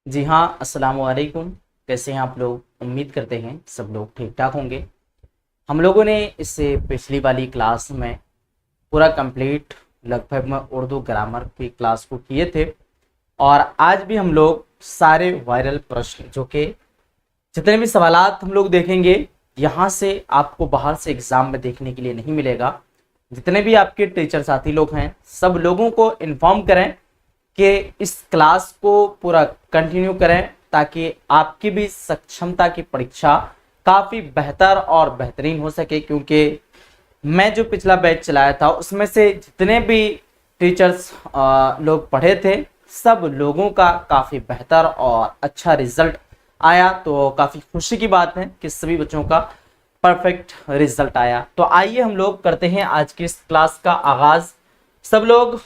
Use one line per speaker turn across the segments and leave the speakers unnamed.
जी हाँ, अस्सलाम वालेकुम। कैसे हैं आप लोग? उम्मीद करते हैं सब लोग ठीक ठाक होंगे। हम लोगों ने इससे पिछली वाली क्लास में पूरा कंप्लीट लगभग में उर्दू ग्रामर की क्लास को किए थे और आज भी हम लोग सारे वायरल प्रश्न जो कि जितने भी सवालात हम लोग देखेंगे यहाँ से आपको बाहर से एग्ज़ाम में देखने के लिए नहीं मिलेगा। जितने भी आपके टीचर साथी लोग हैं सब लोगों को इन्फॉर्म करें कि इस क्लास को पूरा कंटिन्यू करें ताकि आपकी भी सक्षमता की परीक्षा काफ़ी बेहतर और बेहतरीन हो सके। क्योंकि मैं जो पिछला बैच चलाया था उसमें से जितने भी टीचर्स लोग पढ़े थे सब लोगों का काफ़ी बेहतर और अच्छा रिजल्ट आया। तो काफ़ी खुशी की बात है कि सभी बच्चों का परफेक्ट रिजल्ट आया। तो आइए हम लोग करते हैं आज की इस क्लास का आगाज़। सब लोग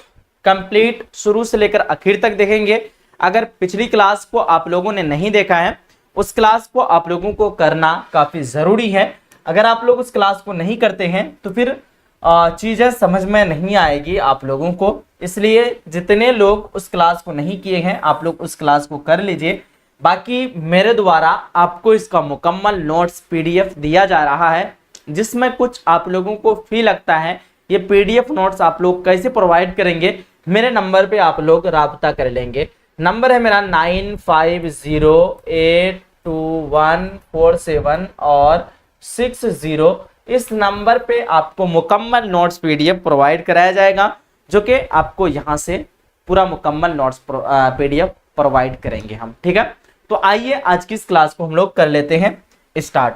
कंप्लीट शुरू से लेकर आखिर तक देखेंगे। अगर पिछली क्लास को आप लोगों ने नहीं देखा है उस क्लास को आप लोगों को करना काफ़ी ज़रूरी है। अगर आप लोग उस क्लास को नहीं करते हैं तो फिर चीज़ें समझ में नहीं आएगी आप लोगों को। इसलिए जितने लोग उस क्लास को नहीं किए हैं आप लोग उस क्लास को कर लीजिए। बाकी मेरे द्वारा आपको इसका मुकम्मल नोट्स पीडीएफ दिया जा रहा है जिसमें कुछ आप लोगों को फी लगता है। ये पीडीएफ नोट्स आप लोग कैसे प्रोवाइड करेंगे, मेरे नंबर पे आप लोग राब्ता कर लेंगे। नंबर है मेरा 95082147 और 60। इस नंबर पे आपको मुकम्मल नोट्स पीडीएफ प्रोवाइड कराया जाएगा जो कि आपको यहाँ से पूरा मुकम्मल नोट्स पीडीएफ प्रोवाइड करेंगे हम, ठीक है। तो आइए आज की इस क्लास को हम लोग कर लेते हैं स्टार्ट।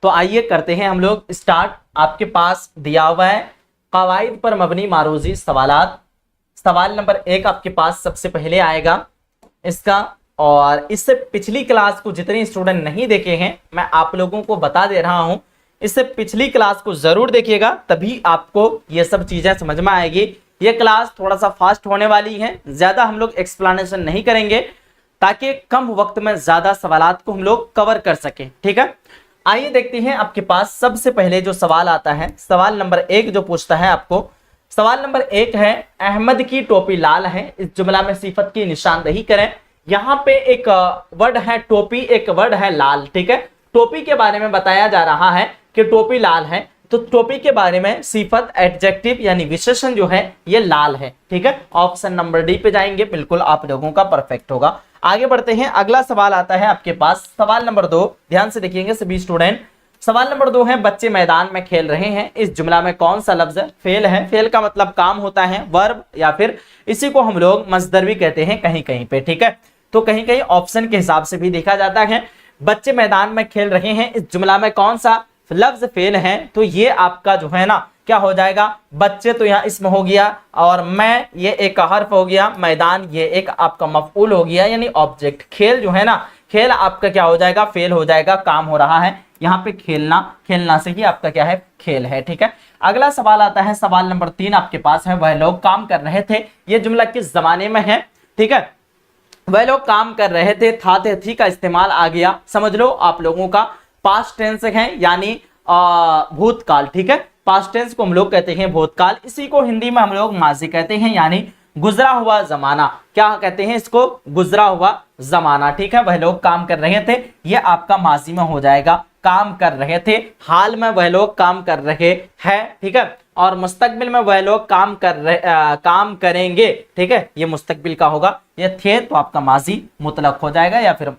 तो आइए करते हैं हम लोग स्टार्ट। आपके पास दिया हुआ है कवायद पर मबनी मारूजी सवालात। सवाल नंबर 1 आपके पास सबसे पहले आएगा इसका। और इससे पिछली क्लास को जितने स्टूडेंट नहीं देखे हैं मैं आप लोगों को बता दे रहा हूं, इससे पिछली क्लास को जरूर देखिएगा तभी आपको ये सब चीजें समझ में आएगी। ये क्लास थोड़ा सा फास्ट होने वाली है, ज्यादा हम लोग एक्सप्लेनेशन नहीं करेंगे ताकि कम वक्त में ज्यादा सवालात को हम लोग कवर कर सके, ठीक है। आइए देखते हैं आपके पास सबसे पहले जो सवाल आता है। सवाल नंबर 1 जो पूछता है आपको, सवाल नंबर 1 है अहमद की टोपी लाल है। इस जुमला में सिफत की निशानदेही करें। यहाँ पे एक वर्ड है टोपी, एक वर्ड है लाल, ठीक है। टोपी के बारे में बताया जा रहा है कि टोपी लाल है, तो टोपी के बारे में सिफत एडजेक्टिव यानी विशेषण जो है ये लाल है, ठीक है। ऑप्शन नंबर डी पे जाएंगे, बिल्कुल आप लोगों का परफेक्ट होगा। आगे बढ़ते हैं, अगला सवाल आता है आपके पास सवाल नंबर 2। ध्यान से देखिएंगे सभी स्टूडेंट। सवाल नंबर 2 है बच्चे मैदान में खेल रहे हैं। इस जुमला में कौन सा लफ्ज फेल है? फेल का मतलब काम होता है, वर्ब, या फिर इसी को हम लोग मस्दर भी कहते हैं कहीं कहीं पे, ठीक है। तो कहीं कहीं ऑप्शन के हिसाब से भी देखा जाता है। बच्चे मैदान में खेल रहे हैं, इस जुमला में कौन सा लफ्ज फेल है? तो ये आपका जो है ना क्या हो जाएगा, बच्चे तो यहाँ इसमें हो गया और मैं ये एक हर्फ हो गया, मैदान ये एक आपका मफऊल हो गया यानी ऑब्जेक्ट। खेल जो है ना, खेल आपका क्या हो जाएगा, फेल हो जाएगा, काम हो रहा है यहाँ पे खेलना, खेलना से ही आपका क्या है, खेल है, ठीक है। अगला सवाल आता है सवाल नंबर 3 आपके पास है वह लोग काम कर रहे थे। ये जुमला किस जमाने में है, ठीक है। वह लोग काम कर रहे थे, था थे थी का इस्तेमाल आ गया, समझ लो आप लोगों का पास्ट टेंस है यानी भूतकाल, ठीक है। पास्ट टेंस को हम लोग कहते हैं भूतकाल, इसी को हिंदी में हम लोग माजी कहते हैं यानी गुजरा हुआ जमाना। क्या कहते हैं इसको, गुजरा हुआ जमाना, ठीक है। वह लोग काम कर रहे थे, ये आपका माजी में हो जाएगा, काम कर रहे थे। हाल में वह लोग काम कर रहे हैं, ठीक है। और मुस्तकबिल में वह लोग काम काम करेंगे, ठीक है। ये मुस्तकबिल का होगा, ये थे तो आपका माजी मुतलक हो जाएगा या फिर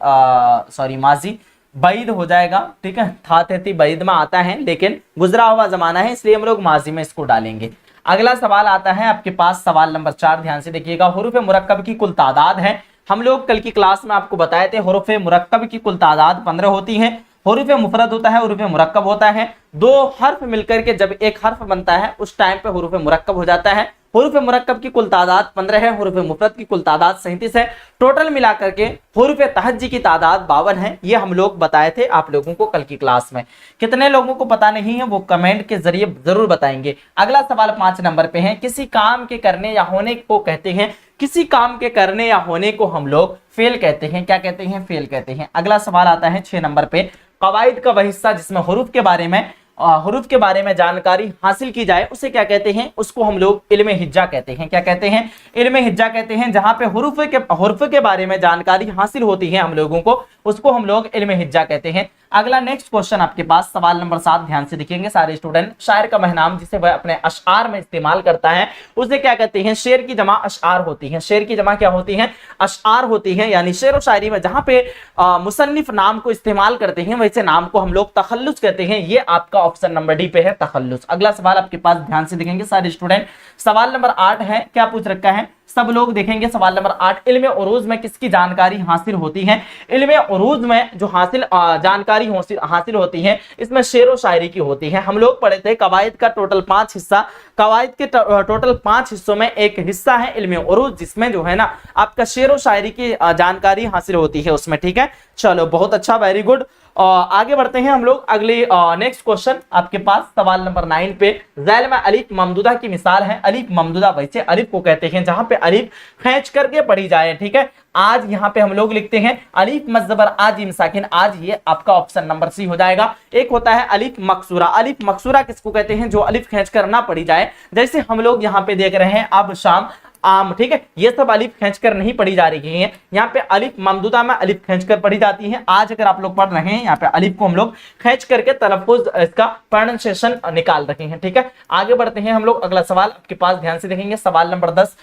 सॉरी माजी बैद हो जाएगा, ठीक है। था थे थी बैद में आता है लेकिन गुजरा हुआ जमाना है इसलिए हम लोग माजी में इसको डालेंगे। अगला सवाल आता है आपके पास सवाल नंबर 4। ध्यान से देखिएगा, हुरूफ मुरक्कब की कुल तादाद है। हम लोग कल की क्लास में आपको बताए थे हुरूफ मुरक्कब की कुल तादाद 15 होती है। हुरूफ मुफरद होता है, हुरूफ मुरक्कब होता है। दो हर्फ मिलकर के जब एक हर्फ बनता है उस टाइम पे हुरूफ मुरक्कब हो जाता है। हुरूफ मुरक्कब की कुल तादाद 15 है, हुरूफ मुफरद की कुल तादाद 37 है। टोटल मिलाकर के हुरूफ तहज्जी की तादाद 52 है। ये हम लोग बताए थे आप लोगों को कल की क्लास में। कितने लोगों को पता नहीं है वो कमेंट के जरिए जरूर बताएंगे। अगला सवाल 5 नंबर पे है, किसी काम के करने या होने को कहते हैं। किसी काम के करने या होने को हम लोग फेल कहते हैं। क्या कहते हैं, फेल कहते हैं। अगला सवाल आता है 6 नंबर पे, कवायद का वह हिस्सा जिसमें हुरूफ के बारे में हुरूफ के बारे में जानकारी हासिल की जाए उसे क्या कहते हैं, उसको हम लोग इल्मे हिज्जा कहते हैं। क्या कहते हैं? इल्मे हिज्जा कहते हैं। जहां पे हुरूफ के बारे में जानकारी हासिल होती है हम लोगों को, उसको हम लोग इल्मे हिज्जा कहते हैं। अगला नेक्स्ट क्वेश्चन आपके पास सवाल नंबर 7, ध्यान से देखेंगे सारे स्टूडेंट। शायर का महनाम जिसे वह अपने अशआर में इस्तेमाल करता है उसे क्या कहते हैं? शेर की जमा अशआर होती है। शेर की जमा क्या होती है? अशआर होती है। यानी शेर और शायरी में जहां पे मुसन्निफ नाम को इस्तेमाल करते हैं वैसे नाम को हम लोग तखल्लुस कहते हैं। ये आपका ऑप्शन नंबर डी पे है, तखल्लुस। अगला सवाल आपके पास ध्यान से देखेंगे सारे स्टूडेंट। सवाल नंबर 8 है, क्या पूछ रखा है सब लोग देखेंगे। सवाल नंबर 8, इल्मे उरूज में किसकी जानकारी हासिल होती है? इल्मे उरूज में जो जानकारी हासिल होती है इसमें शेर और शायरी की होती है। हम लोग पढ़े थे कवायद का टोटल 5 हिस्सा, कवायद के टोटल 5 हिस्सों में एक हिस्सा है इल्मे उरूज, जिसमें जो है ना आपका शेर और शायरी की जानकारी हासिल होती है उसमें। ठीक है, चलो बहुत अच्छा, वेरी गुड। आगे बढ़ते हैं हम लोग अगले नेक्स्ट क्वेश्चन आपके पास सवाल नंबर 9 पे। ज़ैल में अलिफ ममदूदा की मिसाल है। अलिफ ममदूदा वैसे अलिफ को कहते हैं जहां पे अलिफ खींच करके पढ़ी जाए। ठीक है, आज यहां पे हम लोग लिखते हैं अलिफ मज़बर आज जिम साकिन आज, ये आपका ऑप्शन नंबर सी हो जाएगा। एक होता है अलिफ मकसूरा। अलिफ मकसूरा किसको कहते हैं? जो अलिफ खींच कर ना पढ़ी जाए, जैसे हम लोग यहाँ पे देख रहे हैं अब शाम आम। ठीक है, ये सब अलिफ खींचकर नहीं पढ़ी जा रही है। यहाँ पे अलिफ ममदूदा में अलिफ खींचकर पढ़ी जाती है। आज अगर आप लोग पढ़ रहे हैं यहाँ पे अलिफ को हम लोग खींच करके तलफ्फुज इसका प्रोनाउंसिएशन निकाल रहे हैं। ठीक है, आगे बढ़ते हैं हम लोग। अगला सवाल आपके पास ध्यान से देखेंगे सवाल नंबर 10।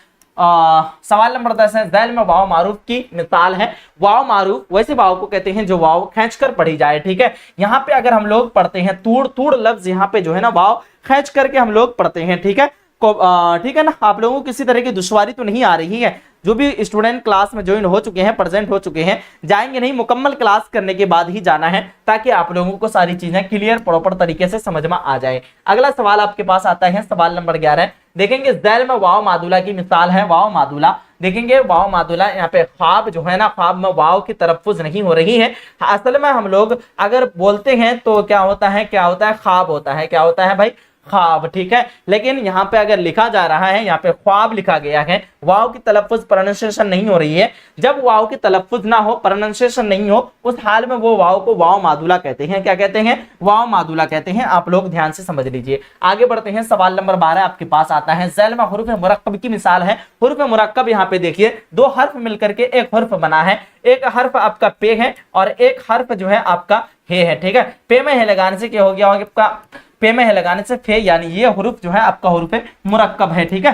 सवाल नंबर 10 है, ज़ैल में वाव मारूफ की मिसाल है। वाव मारूफ वैसे वाव को कहते हैं जो वाव खींचकर पढ़ी जाए। ठीक है, यहाँ पे अगर हम लोग पढ़ते हैं तूड़, तूड़ लफ्ज यहाँ पे जो है ना वाव खींच करके हम लोग पढ़ते हैं। ठीक है, ठीक है ना, आप लोगों को किसी तरह की दुश्वारी तो नहीं आ रही है? जो भी स्टूडेंट क्लास में ज्वाइन हो चुके हैं, प्रेजेंट हो चुके हैं, जाएंगे नहीं, मुकम्मल क्लास करने के बाद ही जाना है ताकि आप लोगों को सारी चीजें क्लियर प्रॉपर तरीके से समझ में आ जाए। अगला सवाल आपके पास आता है सवाल नंबर 11। देखेंगे ज़ैल में वाव मादुला की मिसाल है। वाव मादुला देखेंगे, वाव मादुला यहाँ पे ख्वाब जो है ना, ख्वाब में वाव की तलफ्फुज नहीं हो रही है। असल में हम लोग अगर बोलते हैं तो क्या होता है ख्वाब होता है। क्या होता है भाई? ख्वाब। ठीक है, लेकिन यहाँ पे अगर लिखा जा रहा है यहाँ पे ख्वाब लिखा गया है, वाव की तलफ्फुज प्रोनाउंसिएशन नहीं हो रही है। जब वाव की तलफ्फुज ना हो, प्रोनाउंसिएशन नहीं हो, उस हाल में वो वाव को वाव मादुला कहते हैं। क्या कहते हैं? वाव मादुला कहते हैं। आप लोग ध्यान से समझ लीजिए। आगे बढ़ते हैं सवाल नंबर 12 आपके पास आता है। ज़ैल में हुरूफ मुरक्कब की मिसाल है। हुरूफ मुरक्कब यहाँ पे देखिए, दो हर्फ मिलकर के एक हर्फ बना है। एक हर्फ आपका पे है और एक हर्फ जो है आपका हे है। ठीक है, पे में है लगाने से क्या हो गया आपका? पे में है लगाने से फे, यानी ये हुरूफ जो है आपका हुरूफ मुरक्कब है। ठीक है,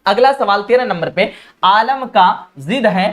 अगला सवाल 13 नंबर पे। आलम का जिद है,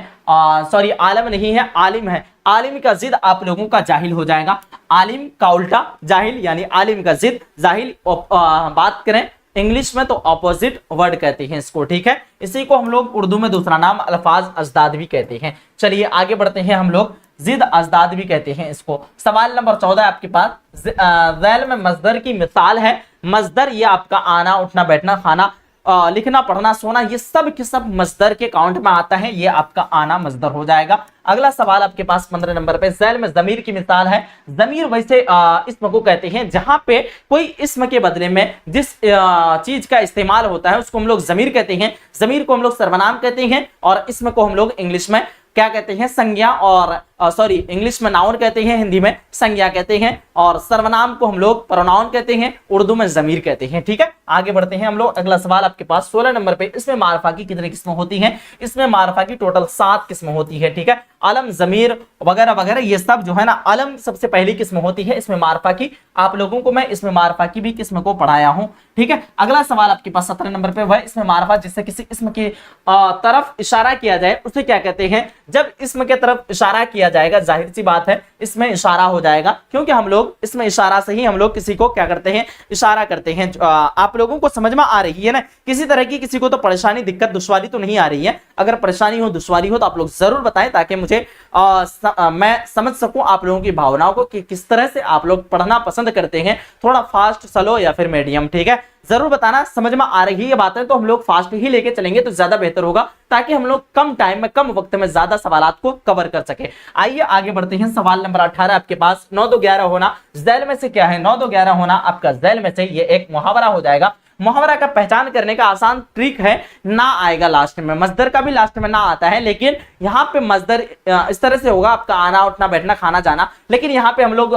सॉरी आलम नहीं है, आलिम है। आलिम का जिद आप लोगों का जाहिल हो जाएगा। आलिम का उल्टा जाहिल, यानी आलिम का जिद जाहिल। बात करें इंग्लिश में तो ऑपोजिट वर्ड कहते हैं इसको। ठीक है, इसी को हम लोग उर्दू में दूसरा नाम अल्फाज अजदाद भी कहते हैं। चलिए आगे बढ़ते हैं हम लोग, जिद अजदाद भी कहते हैं इसको। सवाल नंबर 14 आपके पास। ज़ैल में मजदर की मिसाल है। मजदर ये आपका आना, उठना, बैठना, खाना, लिखना, पढ़ना, सोना, ये सब के सब मजदर के काउंट में आता है। ये आपका आना मजदर हो जाएगा। अगला सवाल आपके पास 15 नंबर पे। ज़ैल में ज़मीर की मिसाल है। ज़मीर वैसे इस्म को कहते हैं जहां पे कोई इस्म के बदले में जिस चीज का इस्तेमाल होता है उसको हम लोग ज़मीर कहते हैं। ज़मीर को हम लोग सर्वनाम कहते हैं और इस्म को हम लोग इंग्लिश में क्या कहते हैं? संज्ञा, और सॉरी इंग्लिश में नाउन कहते हैं, हिंदी में संज्ञा कहते हैं, और सर्वनाम को हम लोग प्रोनाउन कहते हैं, उर्दू में ज़मीर कहते हैं। ठीक है, आगे बढ़ते हैं हम लोग। अगला सवाल आपके पास 16 नंबर पे। इसमें मारफा की कितनी किस्में होती हैं? इसमें मारफा की टोटल 7 किस्में होती है। ठीक है, अलम, ज़मीर वगैरह वगैरह ये सब जो है ना, अलम सबसे पहली किस्म होती है इसमें मारफा की। आप लोगों को मैं इसमें मारफा की भी किस्म को पढ़ाया हूं। ठीक है, अगला सवाल आपके पास 17 नंबर पे। वह इसमें मारफा जिससे किसी इसम की तरफ इशारा किया जाए उसे क्या कहते हैं? जब इसम के तरफ इशारा किया जाएगा, जाहिर सी बात है इसमें इशारा हो जाएगा, क्योंकि हम लोग इसमें इशारा से ही हम लोग किसी को क्या करते हैं? इशारा करते हैं। आप लोगों को समझ में आ रही है ना? किसी तरह की किसी को तो परेशानी, दिक्कत, दुश्वारी तो नहीं आ रही है? अगर परेशानी हो, दुश्वारी हो तो आप लोग जरूर बताएं ताकि मुझे मैं समझ सकूं आप लोगों की भावनाओं को कि किस तरह से आप लोग पढ़ना पसंद करते हैं, थोड़ा फास्ट, स्लो या फिर मीडियम। ठीक है, जरूर बताना। समझ में आ रही है बातें तो हम लोग फास्ट ही लेके चलेंगे तो ज्यादा बेहतर होगा, ताकि हम लोग कम टाइम में, कम वक्त में ज्यादा सवालात को कवर कर सके। आइए आगे बढ़ते हैं। सवाल नंबर 18 आपके पास। 9 2 11 होना ज़ैल में से क्या है? 9 2 11 होना आपका ज़ैल में से ये एक मुहावरा हो जाएगा। मुहावरा का पहचान करने का आसान ट्रिक है, ना आएगा लास्ट में, मजदर का भी लास्ट में ना आता है, लेकिन यहाँ पे मजदर इस तरह से होगा आपका आना उठना बैठना खाना जाना, लेकिन यहाँ पे हम लोग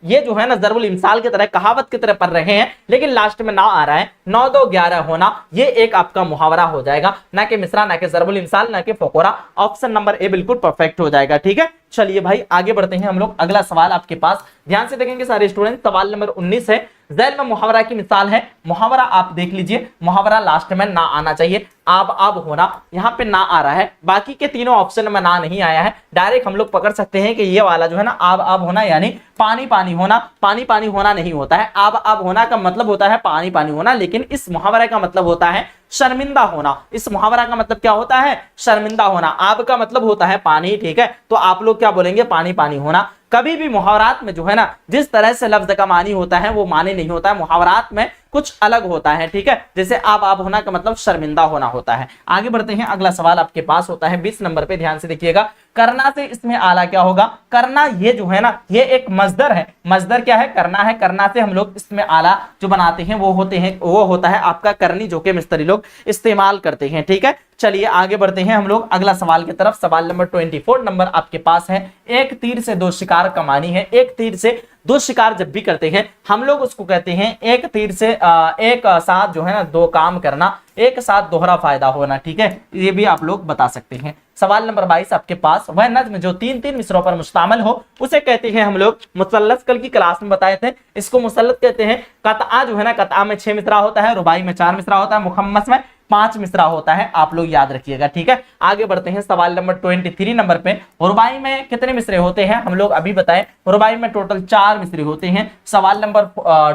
ये जो है ना ज़रबुल इमसाल की तरह कहावत की तरह पढ़ रहे हैं, लेकिन लास्ट में ना आ रहा है, 9 2 11 होना, ये एक आपका मुहावरा हो जाएगा, ना कि मिसरा, ना कि ज़रबुल इमसाल, ना कि फकोरा। ऑप्शन नंबर ए बिल्कुल परफेक्ट हो जाएगा। ठीक है, चलिए भाई आगे बढ़ते हैं हम लोग। अगला सवाल आपके पास ध्यान से देखेंगे सारे स्टूडेंट, सवाल नंबर 19 है, ज़ैल में मुहावरा की मिसाल है। मुहावरा आप देख लीजिए, मुहावरा लास्ट में ना आना चाहिए, आब होना, यहाँ पे ना आ रहा है, बाकी के तीनों ऑप्शन में ना नहीं आया है। डायरेक्ट हम लोग पकड़ सकते हैं कि ये वाला जो है ना आब होना यानी पानी पानी होना, पानी पानी होना नहीं होता है, आब होना का मतलब होता है पानी पानी होना, लेकिन इस मुहावरे का मतलब होता है शर्मिंदा होना। इस मुहावरा का मतलब क्या होता है? शर्मिंदा होना। आब का मतलब होता है पानी, ठीक है, तो आप लोग क्या बोलेंगे? पानी पानी होना। कभी भी मुहावरात में जो है ना जिस तरह से लफ्ज का मानी होता है वो मानी नहीं होता है, मुहावरात में कुछ अलग होता है। ठीक है, जैसे आब होना का मतलब शर्मिंदा होना होता है। आगे बढ़ते हैं, अगला सवाल आपके पास होता है 20 नंबर पे, ध्यान से देखिएगा। करना से इसमें आला क्या होगा? करना ये जो है ना ये एक मजदर है। मजदर क्या है? करना है। करना से हम लोग इसमें आला जो बनाते हैं वो होता है आपका करनी, जो कि मिस्त्री लोग इस्तेमाल करते हैं। ठीक है, चलिए आगे बढ़ते हैं हम लोग अगला सवाल की तरफ। सवाल नंबर 24 नंबर आपके पास है। एक तीर से दो शिकार कमानी है। एक तीर से दो शिकार जब भी करते हैं हम लोग उसको कहते हैं एक तीर से एक साथ जो है ना दो काम करना, एक साथ दोहरा फायदा होना। ठीक है, ये भी आप लोग बता सकते हैं। सवाल नंबर 22 आपके पास, वह नज्म जो 3-3 मिसरों पर मुश्तमिल हो उसे कहते हैं हम लोग मुसल्लस। कल की क्लास में बताए थे, इसको मुसल्लस कहते हैं। कतआ जो है ना, कतआ में 6 मिसरा होता है, रुबाई में 4 मिसरा होता है, मुखम्मस में 5 मिसरा होता है, आप लोग याद रखिएगा। ठीक है, आगे बढ़ते हैं सवाल नंबर 23 नंबर पे। रुबाई में कितने मिसरे होते हैं? हम लोग अभी बताएं, रुबाई में टोटल 4 मिसरे होते हैं। सवाल नंबर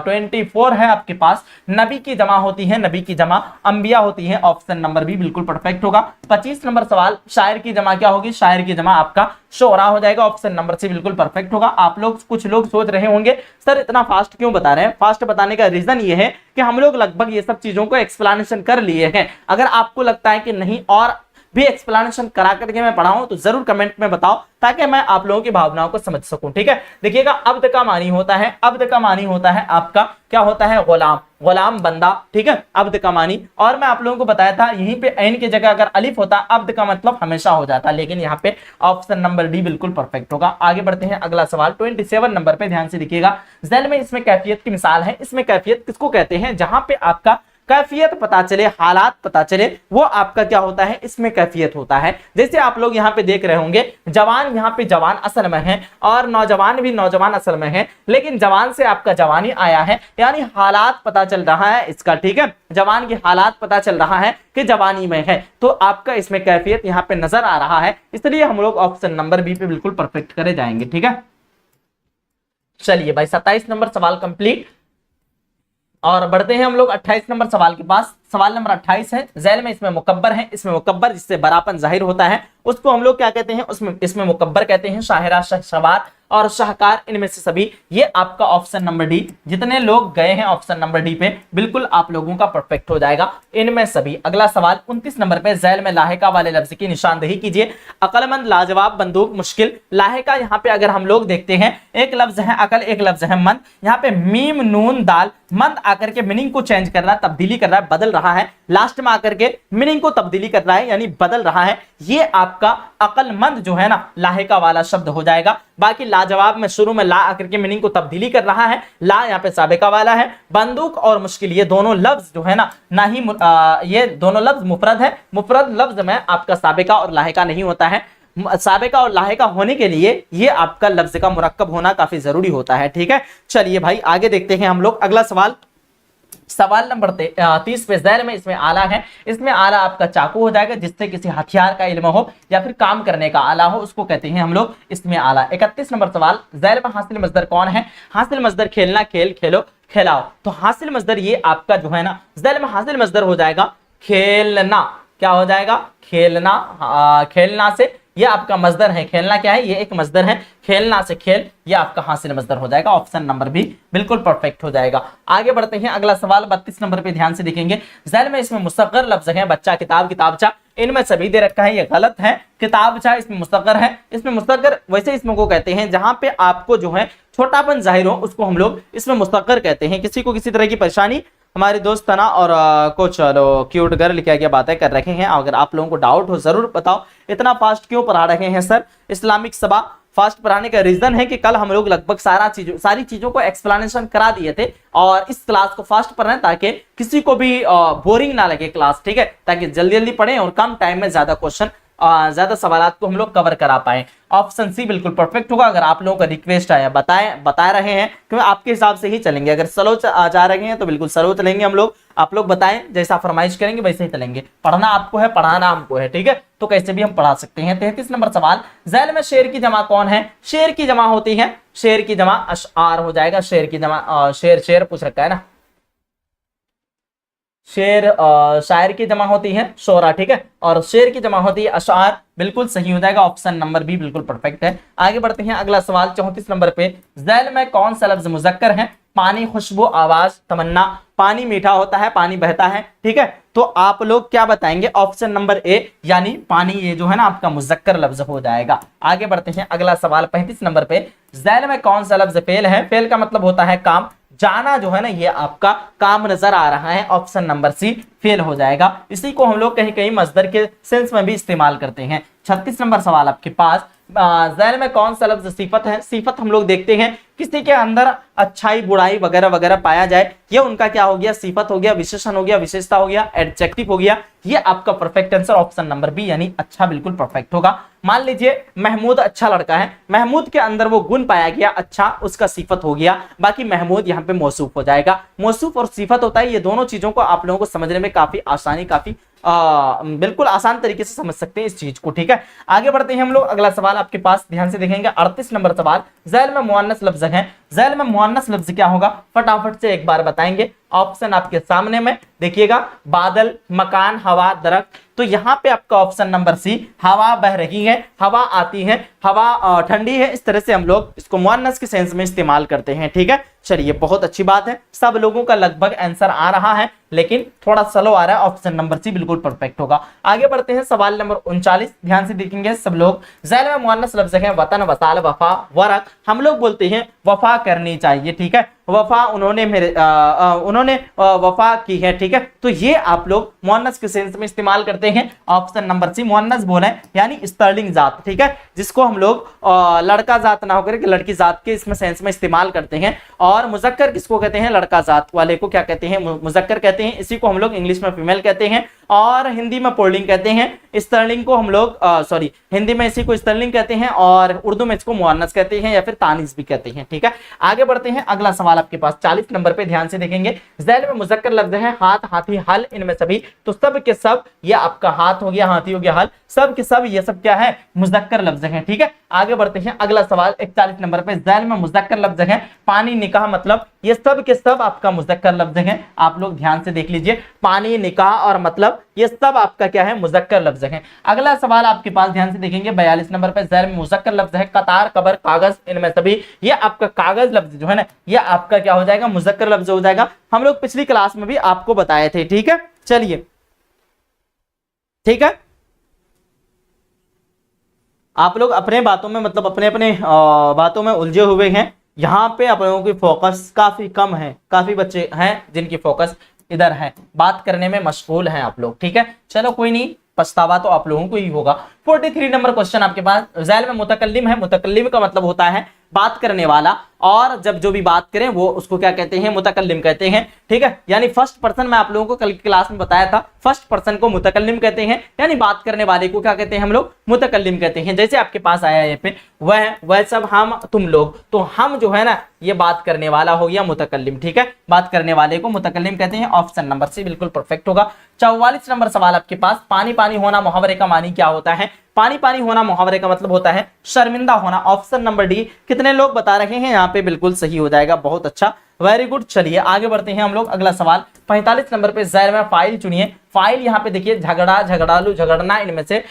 24 है आपके पास। नबी की जमा होती है, नबी की जमा अंबिया होती है, ऑप्शन नंबर बी बिल्कुल परफेक्ट होगा। 25 नंबर सवाल, शायर की जमा क्या होगी? शायर की जमा आपका शोरा हो जाएगा, ऑप्शन नंबर सी बिल्कुल परफेक्ट होगा। आप लोग कुछ लोग सोच रहे होंगे सर इतना फास्ट क्यों बता रहे हैं? फास्ट बताने का रीजन ये है कि हम लोग लगभग ये सब चीजों को एक्सप्लेनेशन कर लिए हैं। अगर आपको लगता है कि नहीं और भी एक्सप्लेनेशन करा करके मैं पढ़ाऊं तो जरूर कमेंट में बताओ, ताकि मैं आप लोगों की भावनाओं को समझ सकूं। ठीक है, देखिएगा, अब्द का मानी होता है, अब्द का मानी होता है आपका क्या होता है? गुलाम, गुलाम बंदा। ठीक है, अब्द का मानी। और मैं आप लोगों को बताया था यहीं पे ऐन की जगह अगर अलिफ होता अब्द का मतलब हमेशा हो जाता, लेकिन यहाँ पे ऑप्शन नंबर डी बिल्कुल परफेक्ट होगा। आगे बढ़ते हैं अगला सवाल 27 नंबर पे, ध्यान से देखिएगा। ज़ैल में इसमें कैफियत की मिसाल है। इसमें कैफियत किसको कहते हैं? जहां पे आपका कैफियत पता चले, हालात पता चले, वो आपका क्या होता है? इसमें कैफियत होता है। जैसे आप लोग यहाँ पे देख रहे होंगे जवान, यहाँ पे जवान असल में है और नौजवान भी नौजवान असल में है, लेकिन जवान से आपका जवानी आया है, यानी हालात पता चल रहा है इसका। ठीक है, जवान की हालात पता चल रहा है कि जवानी में है, तो आपका इसमें कैफियत यहाँ पे नजर आ रहा है, इसलिए हम लोग ऑप्शन नंबर बी पे बिल्कुल परफेक्ट करे जाएंगे। ठीक है, चलिए भाई 27 नंबर सवाल कंप्लीट और बढ़ते हैं हम लोग 28 नंबर सवाल के पास। सवाल नंबर 28 है। ज़ैल में इसमें मुकब्बर है। इसमें मुकब्बर जिससे बरापन जाहिर होता है उसको हम लोग क्या कहते हैं? उसमें इसमें मुकब्बर कहते हैं। शाहिरा, शहसवार और शाहकार, इनमें से सभी, ये आपका ऑप्शन नंबर डी, जितने लोग गए हैं ऑप्शन नंबर डी पे बिल्कुल आप लोगों का परफेक्ट हो जाएगा, इनमें सभी। अगला सवाल 29 नंबर पे, ज़ैल में लाहिका वाले लफ्ज की निशानदेही कीजिए। अकलमंद, लाजवाब, बंदूक, मुश्किल। लाहिका यहाँ पे अगर हम लोग देखते हैं एक लफ्ज है अकल, एक लफ्ज है मंद। यहाँ पे मीम नून दाल, मंद आकर के मीनिंग को चेंज कर रहा है, तब्दीली कर रहा है, बदल रहा है, लास्ट में आकर के मीनिंग को तब्दीली कर रहा है यानी बदल रहा है, ये आपका अकलमंद जो है ना लाहिका वाला शब्द हो जाएगा। बाकी लाजवाब में शुरू में ला आकर के मीनिंग को तब्दीली कर रहा है, ला यहाँ पे साबिका वाला है। बंदूक और मुश्किल ये दोनों लफ्ज जो है ना ही ये दोनों लफ्ज मुफरद है। मुफरद लफ्ज में आपका साबिका और लाहिका नहीं होता है। साबिका और लाहिका होने के लिए ये आपका लफ्ज का मुरक्कब होना काफी जरूरी होता है। ठीक है, चलिए भाई आगे देखते हैं हम लोग अगला सवाल। सवाल नंबर 30 पे, ज़ैल में इसमें आला है। इसमें आला आपका चाकू हो जाएगा, जिससे किसी हथियार का इल्म हो या फिर काम करने का आला हो उसको कहते हैं हम लोग इसमें आला। 31 नंबर सवाल, ज़ैल में हासिल मजदर कौन है? हासिल मजदर खेलना, खेल, खेलो, खिलाओ। तो हासिल मजदर ये आपका जो है ना ज़ैल में हासिल मजदर हो जाएगा खेलना। क्या हो जाएगा? खेलना। खेलना से ये आपका मजदर है। खेलना क्या है? ये एक मजदर है। खेलना से खेल, ये आपका हासिल मजदर हो जाएगा, ऑप्शन नंबर बी बिल्कुल परफेक्ट हो जाएगा। आगे बढ़ते हैं अगला सवाल 32 नंबर पे, ध्यान से देखेंगे। ज़ैल में इसमें मुस्तक़र लफ्ज है। बच्चा, किताब, किताबचा, इनमें सभी दे रखा है, ये गलत है। किताबचा इसमें मुस्तक़र है। इसमें मुस्तक़र वैसे इसमें को कहते हैं जहां पे आपको जो है छोटापन जाहिर हो उसको हम लोग इसमें मुस्तक़र कहते हैं। किसी को किसी तरह की परेशानी हमारे दोस्त तना और कुछ क्यूट गर्ल क्या क्या बातें कर रखे हैं। अगर आप लोगों को डाउट हो जरूर बताओ, इतना फास्ट क्यों पढ़ा रहे हैं सर। इस्लामिक सभा फास्ट पढ़ाने का रीजन है कि कल हम लोग लगभग सारी चीजों को एक्सप्लेनेशन करा दिए थे और इस क्लास को फास्ट पढ़ाएं ताकि किसी को भी बोरिंग ना लगे क्लास, ठीक है, ताकि जल्दी जल्दी पढ़ें और कम टाइम में ज्यादा क्वेश्चन ज्यादा सवालात को हम लोग कवर करा पाए। ऑप्शन सी बिल्कुल परफेक्ट होगा। अगर आप लोगों का रिक्वेस्ट आया बता रहे हैं क्योंकि आपके हिसाब से ही चलेंगे। अगर स्लो जा रहे हैं तो बिल्कुल स्लो चलेंगे हम लोग। आप लोग बताएं, जैसा फरमाइश करेंगे वैसे ही चलेंगे। पढ़ना आपको है, पढ़ाना हमको है, ठीक है, तो कैसे भी हम पढ़ा सकते हैं। 33 नंबर सवाल, झैल में शेर की जमा कौन है। शेर की जमा होती है, शेर की जमा अशआर हो जाएगा। शेर की जमा शेर पूछ रखा है ना, शेर शायर की जमा होती है शोरा, ठीक है, और शेर की जमा होती है अशआर, बिल्कुल सही हो जाएगा। ऑप्शन नंबर बी बिल्कुल परफेक्ट है। आगे बढ़ते हैं अगला सवाल 34 नंबर पे, झैल में कौन सा लफ्ज मुजक्कर है। पानी, खुशबू, आवाज, तमन्ना। पानी मीठा होता है, पानी बहता है, ठीक है, तो आप लोग क्या बताएंगे। ऑप्शन नंबर ए यानी पानी, ये जो है ना आपका मुजक्कर लफ्ज हो जाएगा। आगे बढ़ते हैं अगला सवाल 35 नंबर पे, झैल में कौन सा लफ्ज फेल है। फेल का मतलब होता है काम। जाना जो है ना ये आपका काम नजर आ रहा है। ऑप्शन नंबर सी फेल हो जाएगा। इसी को हम लोग कहीं कहीं मजदर के सेंस में भी इस्तेमाल करते हैं। 36 नंबर सवाल आपके पास, ज़ैल में कौन सा लफ्ज सिफत है। सिफत हम लोग देखते हैं किसी के अंदर अच्छाई बुराई वगैरह वगैरह पाया जाए, ये उनका क्या हो गया, सिफत हो गया, विशेषण हो गया, विशेषता हो गया, एडजेक्टिव हो गया। ये आपका perfect answer option number B यानी अच्छा बिल्कुल परफेक्ट होगा। मान लीजिए महमूद अच्छा लड़का है, महमूद के अंदर वो गुण पाया गया अच्छा, उसका सिफत हो गया, बाकी महमूद यहाँ पे मौसूफ हो जाएगा। मौसूफ और सिफत होता है, ये दोनों चीजों को आप लोगों को समझने में काफी आसानी, काफी बिल्कुल आसान तरीके से समझ सकते हैं इस चीज को, ठीक है। आगे बढ़ते हैं हम लोग। अगला सवाल आपके पास ध्यान से देखेंगे, 38 नंबर सवाल, ज़ैल में मुअन्नस लफ्ज है। ज़ैल में मुअन्नस लफ्ज क्या होगा, फटाफट से एक बार बताएंगे। ऑप्शन आपके सामने में देखिएगा, बादल, मकान, हवा, दरख्त। तो यहाँ पे आपका ऑप्शन नंबर सी, हवा बह रही है, हवा आती है, हवा ठंडी है, इस तरह से हम लोग इसको मुअन्नस के सेंस में इस्तेमाल करते हैं, ठीक है। चलिए बहुत अच्छी बात है, सब लोगों का लगभग आंसर आ रहा है, लेकिन थोड़ा स्लो आ रहा है। ऑप्शन नंबर सी बिल्कुल परफेक्ट होगा। आगे बढ़ते हैं सवाल नंबर 39, ध्यान से देखेंगे सब लोग। ज़ैल में मुअन्नस लफ्ज है वतन, वसाल, वफा, वरक। हम लोग बोलते हैं वफा करनी चाहिए, ठीक है, वफा उन्होंने वफा की है, ठीक है, तो ये आप लोग मुअन्नस के सेंस में इस्तेमाल करते हैं। ऑप्शन नंबर सी मुअन्नस बोले यानी स्त्रीलिंग जात, ठीक है, जिसको हम लोग लड़का जात ना होकर के लड़की जात के इसमें सेंस में इस्तेमाल करते हैं। और मुजक्कर किसको कहते हैं, लड़का जात वाले को क्या कहते हैं, मुजक्कर कहते हैं। इसी को हम लोग इंग्लिश में फीमेल कहते हैं और हिंदी में पुल्लिंग कहते हैं। स्त्रीलिंग को हम लोग हिंदी में इसी को स्त्रीलिंग कहते हैं और उर्दू में इसको मुअन्नस कहते हैं या फिर तानीस भी कहते हैं, ठीक है। आगे बढ़ते हैं अगला सवाल आपके पास 40 नंबर पे, ध्यान से देखेंगे। ज़ैल में मुजक्कर लफ्ज है हाथ, हाथी, हल, इनमें सभी। तो सब के सब, ये आपका हाथ हो गया, हाथी हो गया, हल, सब के सब ये सब क्या है, मुजक्कर लफ्ज है, ठीक है। आगे बढ़ते हैं अगला सवाल 41 नंबर पे, ज़ैल में मुजक्कर लफ्ज है पानी, निकाह, मतलब। ये सब के सब आपका मुजक्कर लफ्ज है। आप लोग ध्यान से देख लीजिए, पानी, निकाह और मतलब, ये सब आपका क्या है, मुजक्कर लफ्ज है। अगला सवाल आपके पास ध्यान से देखेंगे 42 नंबर पे, ज़ैल में मुजक्कर लफ्ज है कतार, कबर, कागज, इनमें सभी। ये आपका कागज लफ्ज जो है ना, ये आपका क्या हो जाएगा, मुजक्कर लफ्ज हो जाएगा। हम लोग पिछली क्लास में भी आपको बताए थे, ठीक है। चलिए ठीक है, आप लोग अपने बातों में मतलब अपने अपने बातों में उलझे हुए हैं। यहाँ पे आप लोगों की फोकस काफी कम है, काफी बच्चे हैं जिनकी फोकस इधर है, बात करने में मशगूल हैं आप लोग, ठीक है। चलो कोई नहीं, पछतावा तो आप लोगों को ही होगा। 43 नंबर क्वेश्चन आपके पास, ज़ैल में मुतकल्लिम है। मुतकल्लिम का मतलब होता है बात करने वाला, और जब जो भी बात करें वो उसको क्या कहते हैं, मुतकल्लिम कहते हैं, ठीक है। यानी फर्स्ट पर्सन, मैं आप लोगों को कल की क्लास में बताया था, फर्स्ट पर्सन को मुतकल्लिम कहते हैं, यानी बात करने वाले को क्या कहते हैं हम लोग, मुतकल्लिम कहते हैं। जैसे आपके पास आया है पे वह सब, हम, तुम लोग, तो हम जो है ना ये बात करने वाला हो गया मुतकल्लिम, ठीक है, बात करने वाले को मुतकल्लिम कहते हैं। ऑप्शन नंबर सी बिल्कुल परफेक्ट होगा। 44 नंबर सवाल आपके पास, पानी पानी होना मुहावरे का मानी क्या होता है। पानी पानी होना मुहावरे का मतलब होता है शर्मिंदा होना। Option number D. कितने लोग बता रहे हैं यहाँ पे, बिल्कुल सही हो जाएगा, बहुत अच्छा, वेरी गुड। चलिए आगे बढ़ते हैं हम लोग। अगला सवाल 45 नंबर पे, ज़ैल में फाइल चुनिए। फाइल यहाँ पे देखिए, झगड़ा, झगड़ालू, झगड़ना, इनमें से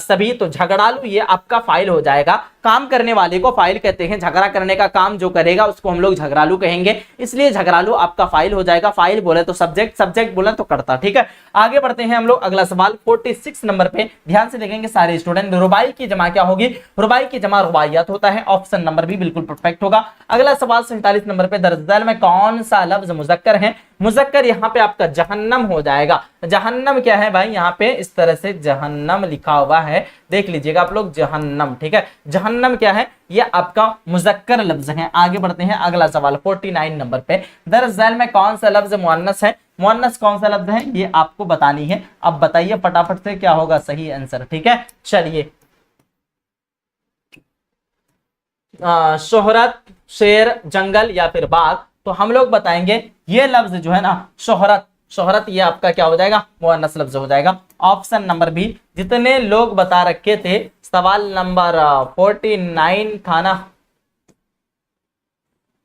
सभी। तो झगड़ालू ये आपका फाइल हो जाएगा। काम करने वाले को फाइल कहते हैं, झगड़ा करने का काम जो करेगा उसको हम लोग झगड़ालू कहेंगे, इसलिए झगड़ालू आपका फाइल हो जाएगा। फाइल बोले तो सब्जेक्ट, सब्जेक्ट बोले तो कर्ता, ठीक है। आगे बढ़ते हैं हम लोग। अगला सवाल 46 नंबर पे, ध्यान से देखेंगे सारे स्टूडेंट। रुबाई की जमा क्या होगी, रुबाई की जमा रुबाइयात होता है। ऑप्शन नंबर भी बिल्कुल परफेक्ट होगा। अगला सवाल 47 नंबर पे, ज़ैल झैल में कौन सा लफ्ज मुजक्कर है? मुजक्कर यहाँ पे आपका जहन्नम हो जाएगा। जहन्नम क्या है भाई, यहाँ पे इस तरह से जहन्नम लिखा हुआ है, देख लीजिएगा आप लोग, जहन्नम, ठीक है। जहन्नम क्या है, ये आपका मुजक्कर लफ्ज है। आगे बढ़ते हैं अगला सवाल 49 नंबर पे, दर झैल में कौन सा लफ्ज मुअन्नस है? मुअन्नस कौन सा लफ्ज है ये आपको बतानी है। अब बताइए फटाफट से क्या होगा सही आंसर, ठीक है। चलिए, शोहरत, शेर, जंगल या फिर बाग, तो हम लोग बताएंगे ये लफ्ज जो है ना शोहरत, शोहरत ये आपका क्या हो जाएगा, मुअन्नस लफ्ज हो जाएगा। ऑप्शन नंबर बी, जितने लोग बता रखे थे सवाल नंबर 49 था ना,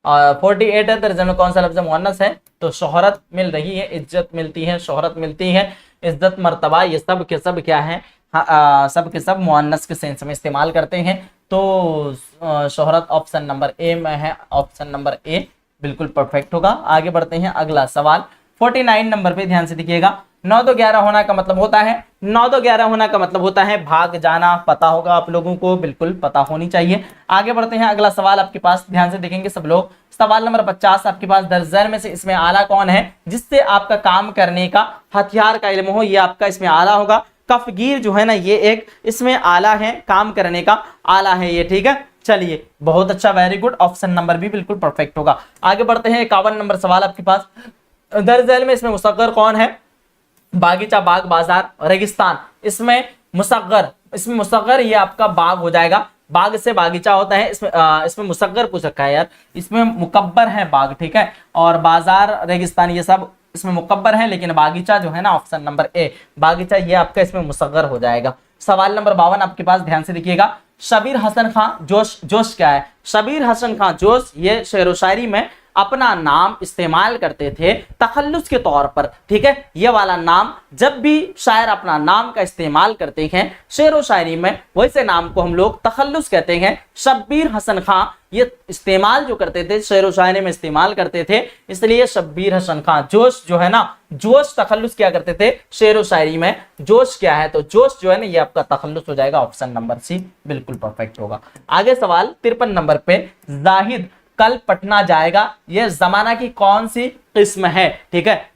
48 है, दर्जन में कौन सा लफ्ज मुअन्नस है? तो शोहरत मिल रही है, इज्जत मिलती है, शोहरत मिलती है, इज्जत मर्तबा, ये सब के सब क्या है, सब के सब मुअन्नस के सेंस में इस्तेमाल करते हैं। तो शोहरत ऑप्शन नंबर ए में है, ऑप्शन नंबर ए बिल्कुल परफेक्ट होगा। आगे बढ़ते हैं अगला सवाल 49 नंबर पे ध्यान से देखिएगा। 9 2 11 होना का मतलब होता है, 9 2 11 होना का मतलब होता है भाग जाना। पता होगा आप लोगों को, बिल्कुल पता होनी चाहिए। आगे बढ़ते हैं अगला सवाल आपके पास, ध्यान से देखेंगे सब लोग। सवाल नंबर 50 आपके पास, दर्जन में से इसमें आला कौन है जिससे आपका काम करने का हथियार का इल्म हो? ये आपका इसमें आला होगा। कफगीर जो है ना ये एक इसमें आला है, काम करने का आला है ये, ठीक है। चलिए बहुत अच्छा, वेरी गुड, ऑप्शन नंबर भी बिल्कुल परफेक्ट होगा। आगे बढ़ते हैं 51 नंबर सवाल आपके पास, दरअसल में इसमें मुसग्गर कौन है? बागीचा, बाग, बाजार, रेगिस्तान। इसमें मुसग्गर ये आपका बाग हो जाएगा, बाग से बागीचा होता है। इसमें मुसग्गर पूछ रखा है यार, इसमें मुकब्बर है बाग, ठीक है। और बाजार, रेगिस्तान ये सब इसमें मुकब्बर है, लेकिन बागीचा जो है ना ऑप्शन नंबर ए, बागीचा ये आपका इसमें मुसग्गर हो जाएगा। सवाल नंबर 52 आपके पास, ध्यान से देखिएगा। शबीर हसन खां जोश, जोश क्या है? शबीर हसन खां जोश ये शेर व शायरी में अपना नाम इस्तेमाल करते थे तखल्लुस के तौर पर, ठीक है। ये वाला नाम जब भी शायर अपना नाम का इस्तेमाल करते हैं शेर व शायरी में, वैसे नाम को हम लोग तखल्लुस कहते हैं। शब्बीर हसन खां ये इस्तेमाल जो करते थे शेर व शायरी में इस्तेमाल करते थे, इसलिए शब्बीर हसन खां जोश जो है ना, जोश तखल्लुस क्या करते थे शेर व शायरी में। जोश क्या है? तो जोश जो है ना ये आपका तखल्लुस हो जाएगा, ऑप्शन नंबर सी बिल्कुल परफेक्ट होगा। आगे सवाल 53 नंबर पे, जाहिद कल पटना जाएगा, यह जमाना की कौन सी किस्म है? ठीक है,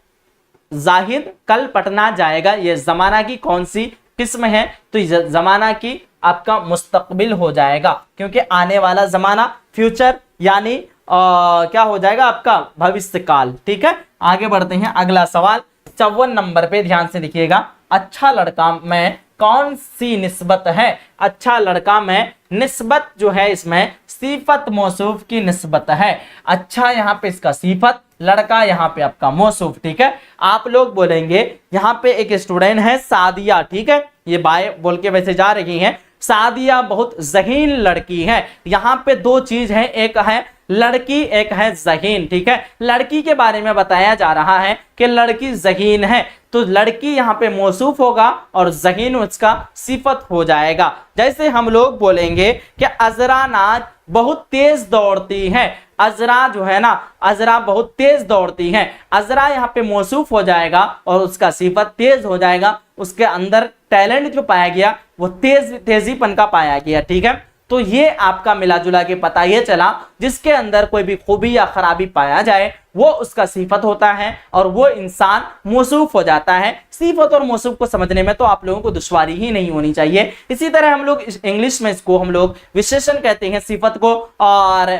जाहिद कल पटना जाएगा, यह जमाना की कौन सी किस्म है? तो जमाना की आपका मुस्तकबिल हो जाएगा, क्योंकि आने वाला जमाना फ्यूचर यानी क्या हो जाएगा आपका भविष्य काल, ठीक है। आगे बढ़ते हैं अगला सवाल 54 नंबर पे, ध्यान से देखिएगा। अच्छा लड़का में कौन सी निस्बत है? अच्छा लड़का में निस्बत जो है इसमें सिफत मौसूफ की निस्बत है। अच्छा यहाँ पे इसका सिफत, लड़का यहाँ पे आपका मौसूफ, ठीक है। आप लोग बोलेंगे यहाँ पे एक स्टूडेंट है सादिया, ठीक है, ये बाय बोल के वैसे जा रही हैं। सादिया बहुत ज़हीन लड़की है। यहाँ पे दो चीज है, एक है लड़की, एक है ज़हीन, ठीक है। लड़की के बारे में बताया जा रहा है कि लड़की ज़हीन है, तो लड़की यहाँ पे मौसूफ होगा और ज़हीन उसका सिफत हो जाएगा। जैसे हम लोग बोलेंगे कि अजरा नाज बहुत तेज दौड़ती है। अजरा जो है ना, अजरा बहुत तेज दौड़ती है, अजरा यहाँ पे मौसूफ हो जाएगा और उसका सिफत तेज हो जाएगा। उसके अंदर टैलेंट जो पाया गया वो तेजीपन का पाया गया, ठीक है। तो ये आपका मिला जुला के पता ये चला, जिसके अंदर कोई भी खूबी या खराबी पाया जाए वो उसका सिफत होता है और वो इंसान मौसूफ हो जाता है। सिफत और मौसूफ को समझने में तो आप लोगों को दुश्वारी ही नहीं होनी चाहिए। इसी तरह हम लोग इंग्लिश में इसको हम लोग विशेषण कहते हैं सिफत को, और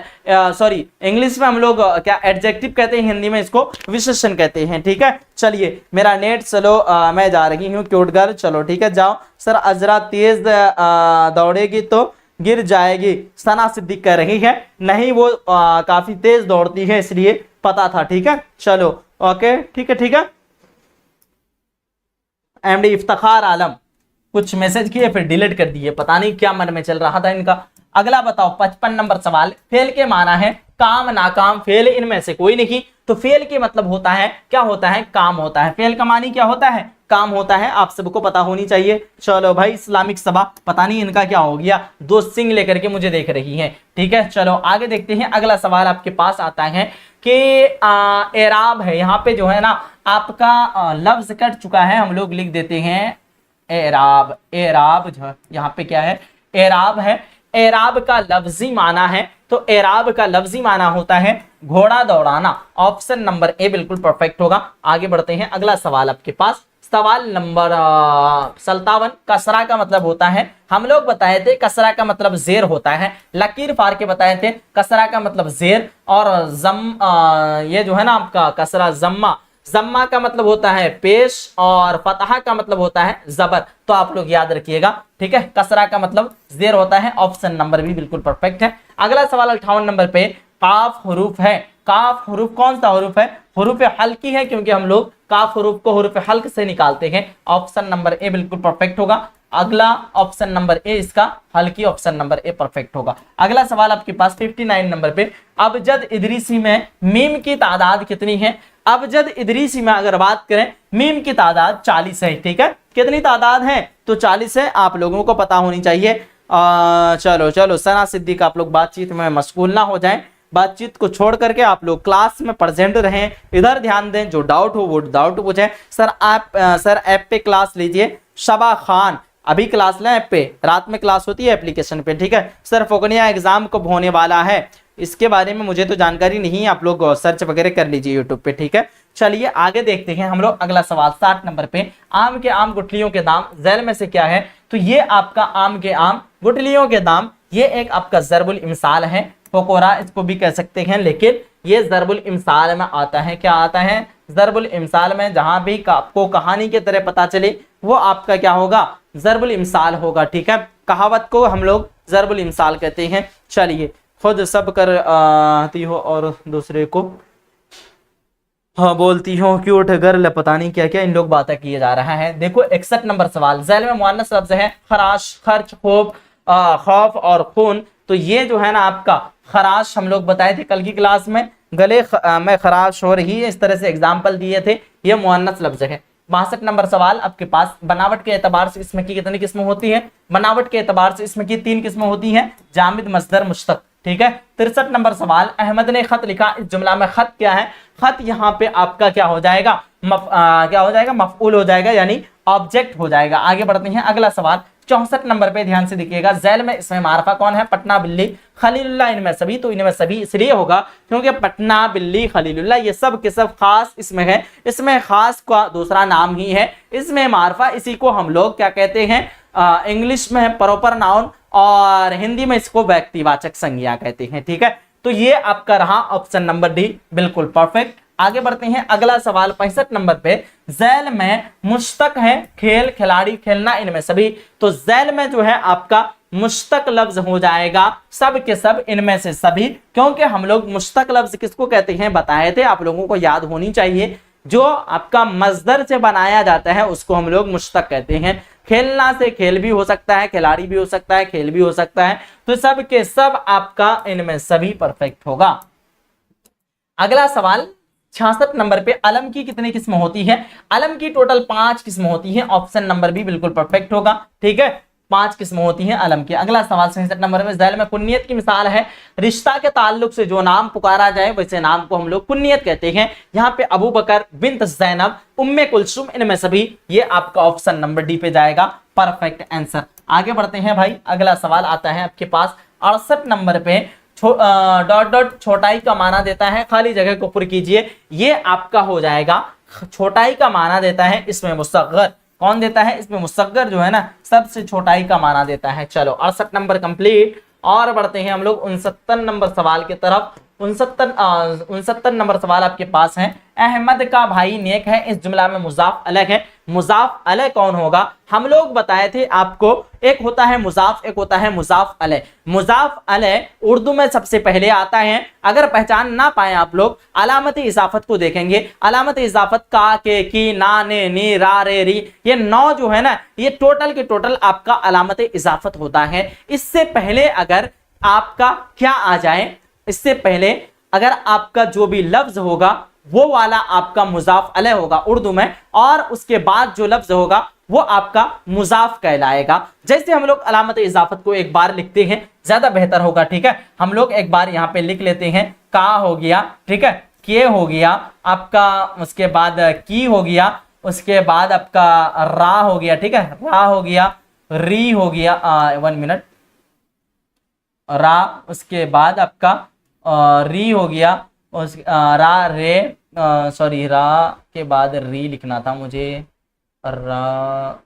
सॉरी इंग्लिश में हम लोग क्या एडजेक्टिव कहते हैं, हिंदी में इसको विशेषण कहते हैं, ठीक है। चलिए मेरा नेट चलो मैं जा रही हूँ क्यूट गर्ल, चलो ठीक है जाओ। सर अजरा तेज दौड़ेगी तो गिर जाएगी, सना सिद्दीक कह रही है, नहीं वो काफी तेज दौड़ती है इसलिए पता था, ठीक है। चलो ओके ठीक है, ठीक है। एमडी इफ्तिखार आलम कुछ मैसेज किए फिर डिलीट कर दिए, पता नहीं क्या मन में चल रहा था इनका। अगला बताओ 55 नंबर सवाल, फेल के माना है काम, नाकाम, फेल इनमें से कोई नहीं। तो फेल के मतलब होता है क्या होता है? काम होता है। फेल का मानी क्या होता है? काम होता है, आप सबको पता होनी चाहिए। चलो भाई इस्लामिक सभा पता नहीं इनका क्या हो गया, दो सिंह लेकर के मुझे देख रही है, ठीक है। चलो आगे देखते हैं। अगला सवाल आपके पास आता है कि एराब है, यहाँ पे जो है ना आपका लफ्ज कट चुका है, हम लोग लिख देते हैं एराब। एराब जो यहाँ पे क्या है? एराब है। एराब का लफ्जी माना है तो एराब का लफ्जी माना होता है घोड़ा दौड़ाना। ऑप्शन नंबर ए बिल्कुल परफेक्ट होगा। आगे बढ़ते हैं, अगला सवाल आपके पास, सवाल नंबर 57। कसरा का मतलब होता है, हम लोग बताए थे कसरा का मतलब जेर होता है, लकीर फार के बताए थे कसरा का मतलब जेर, और ये जो है ना आपका कसरा जम्मा, जम्मा का मतलब होता है पेश, और फतहा का मतलब होता है जबर। तो आप लोग याद रखिएगा, ठीक है, कसरा का मतलब जेर होता है। ऑप्शन नंबर भी बिल्कुल परफेक्ट है। अगला सवाल 58 नंबर पे, काफ हरूफ है। काफ हरूफ कौन सा हरूफ है? हरूफ हल्की है, क्योंकि हम लोग काफ हरूफ को हरूफ हल्क से निकालते हैं। ऑप्शन नंबर ए बिल्कुल परफेक्ट होगा। अगला ऑप्शन नंबर ए इसका हल्की, ऑप्शन नंबर ए परफेक्ट होगा। अगला सवाल आपके पास 59 नंबर पे, अबजद इदरीसी में मीम की तादाद कितनी है? अबजद इदरीसी में अगर बात करें, मीम की तादाद 40 है, ठीक है। कितनी तादाद है? तो 40 है, आप लोगों को पता होनी चाहिए। चलो सना सिद्दीक, आप लोग बातचीत में मशगूल ना हो जाएं, बातचीत को छोड़ करके आप लोग क्लास में प्रेजेंट रहें, इधर ध्यान दें, जो डाउट हो वो डाउट पूछें। सर ऐप पे क्लास लीजिए। शबा खान, अभी क्लास लें ऐप पे, रात में क्लास होती है एप्लीकेशन पे, ठीक है। सर फोकनिया एग्जाम कब होने वाला है? इसके बारे में मुझे तो जानकारी नहीं, आप लोग सर्च वगैरह कर लीजिए यूट्यूब पे, ठीक है। चलिए आगे देखते हैं हम लोग अगला सवाल 60 नंबर पे, आम के आम गुठलियों के दाम झैल में से क्या है? तो ये आपका आम के आम गुठलियों के दाम, ये एक आपका ज़रबुल इमसाल है, फकोरा इसको भी कह सकते हैं, लेकिन ये ज़रबुल इमसाल में आता है। क्या आता है? ज़रबुल इमसाल में। जहां भी आपको कहानी के तरह पता चले वो आपका क्या होगा? ज़रबुल इमसाल होगा, ठीक है। कहावत को हम लोग ज़रबुल इमसाल कहते हैं। चलिए, खुद सब करती हो और दूसरे को हाँ बोलती हो, क्यूट गर्ल, पता नहीं क्या क्या इन लोग बातें किए जा रहा है। देखो 61 नंबर सवाल, झैल में मुअन्नस लफ्ज़ है खराश, खर्च, खौफ और खून। तो ये जो है ना आपका खराश, हम लोग बताए थे कल की क्लास में, गले में खराश हो रही है, इस तरह से एग्जाम्पल दिए थे, ये मुअन्नस लफ्ज़ है। 62 नंबर सवाल आपके पास, बनावट के एतबार से इसमें की कितनी किस्में होती है? बनावट के एतबार से इसमें की 3 किस्में होती हैं, जामिद, मस्दर, मुश्तक, ठीक है। 63 नंबर सवाल, अहमद ने खत लिखा, इस जुमला में खत क्या है? खत यहाँ पे आपका क्या हो जाएगा? क्या हो जाएगा? मफऊल हो जाएगा, यानी ऑब्जेक्ट हो जाएगा। आगे बढ़ते हैं, अगला सवाल 64 नंबर पे ध्यान से देखिएगा, झैल में इसमें मारफा कौन है? पटना, बिल्ली, खलीलुल्लाह, इनमें सभी। तो इनमें सभी इसलिए होगा क्योंकि पटना, बिल्ली, खलीलुल्लाह ये सब के सब खास इसमें है, इसमें खास का दूसरा नाम ही है, इसमें मारफा। इसी को हम लोग क्या कहते हैं? इंग्लिश में प्रॉपर नाउन, और हिंदी में इसको व्यक्तिवाचक संज्ञा कहते हैं, ठीक है। तो ये आपका रहा ऑप्शन नंबर डी, बिल्कुल परफेक्ट। आगे बढ़ते हैं, अगला सवाल 65 नंबर पे, झैल में मुश्तक है खेल, खिलाड़ी, खेलना, इनमें सभी। तो झैल में जो है आपका मुश्तक लफ्ज हो जाएगा सब के सब, इनमें से सभी, क्योंकि हम लोग मुश्तक लफ्ज किसको कहते हैं बताए थे, आप लोगों को याद होनी चाहिए। जो आपका मजदर से बनाया जाता है उसको हम लोग मुश्तक कहते हैं। खेलना से खेल भी हो सकता है, खिलाड़ी भी हो सकता है, खेल भी हो सकता है। तो सब के सब आपका इनमें सभी परफेक्ट होगा। अगला सवाल 66 नंबर पे, अलम की कितनी किस्म होती है? अलम की टोटल 5 किस्म होती है। ऑप्शन नंबर भी बिल्कुल परफेक्ट होगा, ठीक है। 5 किस्म होती हैं अलम की। अगला सवाल 67 नंबर में, झैल में कुन्नियत की मिसाल है, रिश्ता के ताल्लुक से जो नाम पुकारा जाए वैसे नाम को हम लोग कुन्नियत कहते हैं। यहाँ पे अबू बकर, बिन्त ज़ैनब, उम्मे कुलसुम, इनमें सभी, ये आपका ऑप्शन नंबर डी पे जाएगा, परफेक्ट आंसर। आगे बढ़ते हैं भाई, अगला सवाल आता है आपके पास 68 नंबर पे, डॉट डॉट छोटाई का माना देता है, खाली जगह को पुर कीजिए। ये आपका हो जाएगा, छोटाई का माना देता है इसमें मुसग्गर। कौन देता है? इसमें मुसग्गर जो है ना सबसे छोटाई का माना देता है। चलो 68 नंबर कंप्लीट, और बढ़ते हैं हम लोग 69 नंबर सवाल की तरफ। 69 नंबर सवाल आपके पास है, अहमद का भाई नेक है, इस जुमला में मुजाफ अलग है। मुजाफ अलग कौन होगा? हम लोग बताए थे आपको, एक होता है मुजाफ, एक होता है मुजाफ अलग। मुजाफ अलग उर्दू में सबसे पहले आता है। अगर पहचान ना पाए आप लोग, अलामत इजाफत को देखेंगे। अलामत इजाफत का, के, की, ना, ने, नी, रा, रे, री, ये 9 जो है ना, ये टोटल के टोटल आपका अलामत इजाफत होता है। इससे पहले अगर आपका क्या आ जाए, इससे पहले अगर आपका जो भी लफ्ज होगा वो वाला आपका मुजाफ अलग होगा उर्दू में, और उसके बाद जो लफ्ज होगा वो आपका मुजाफ कहलाएगा। जैसे हम लोग अलामत इजाफत को एक बार लिखते हैं ज्यादा बेहतर होगा, ठीक है। हम लोग एक बार यहाँ पे लिख लेते हैं, का हो गया, ठीक है, के हो गया आपका, उसके बाद की हो गया, उसके बाद आपका रा हो गया, ठीक है, रा हो गया, री हो गया, 1 मिनट, रा, उसके बाद आपका री हो गया, उस रा रे, सॉरी रा के बाद री लिखना था मुझे, रा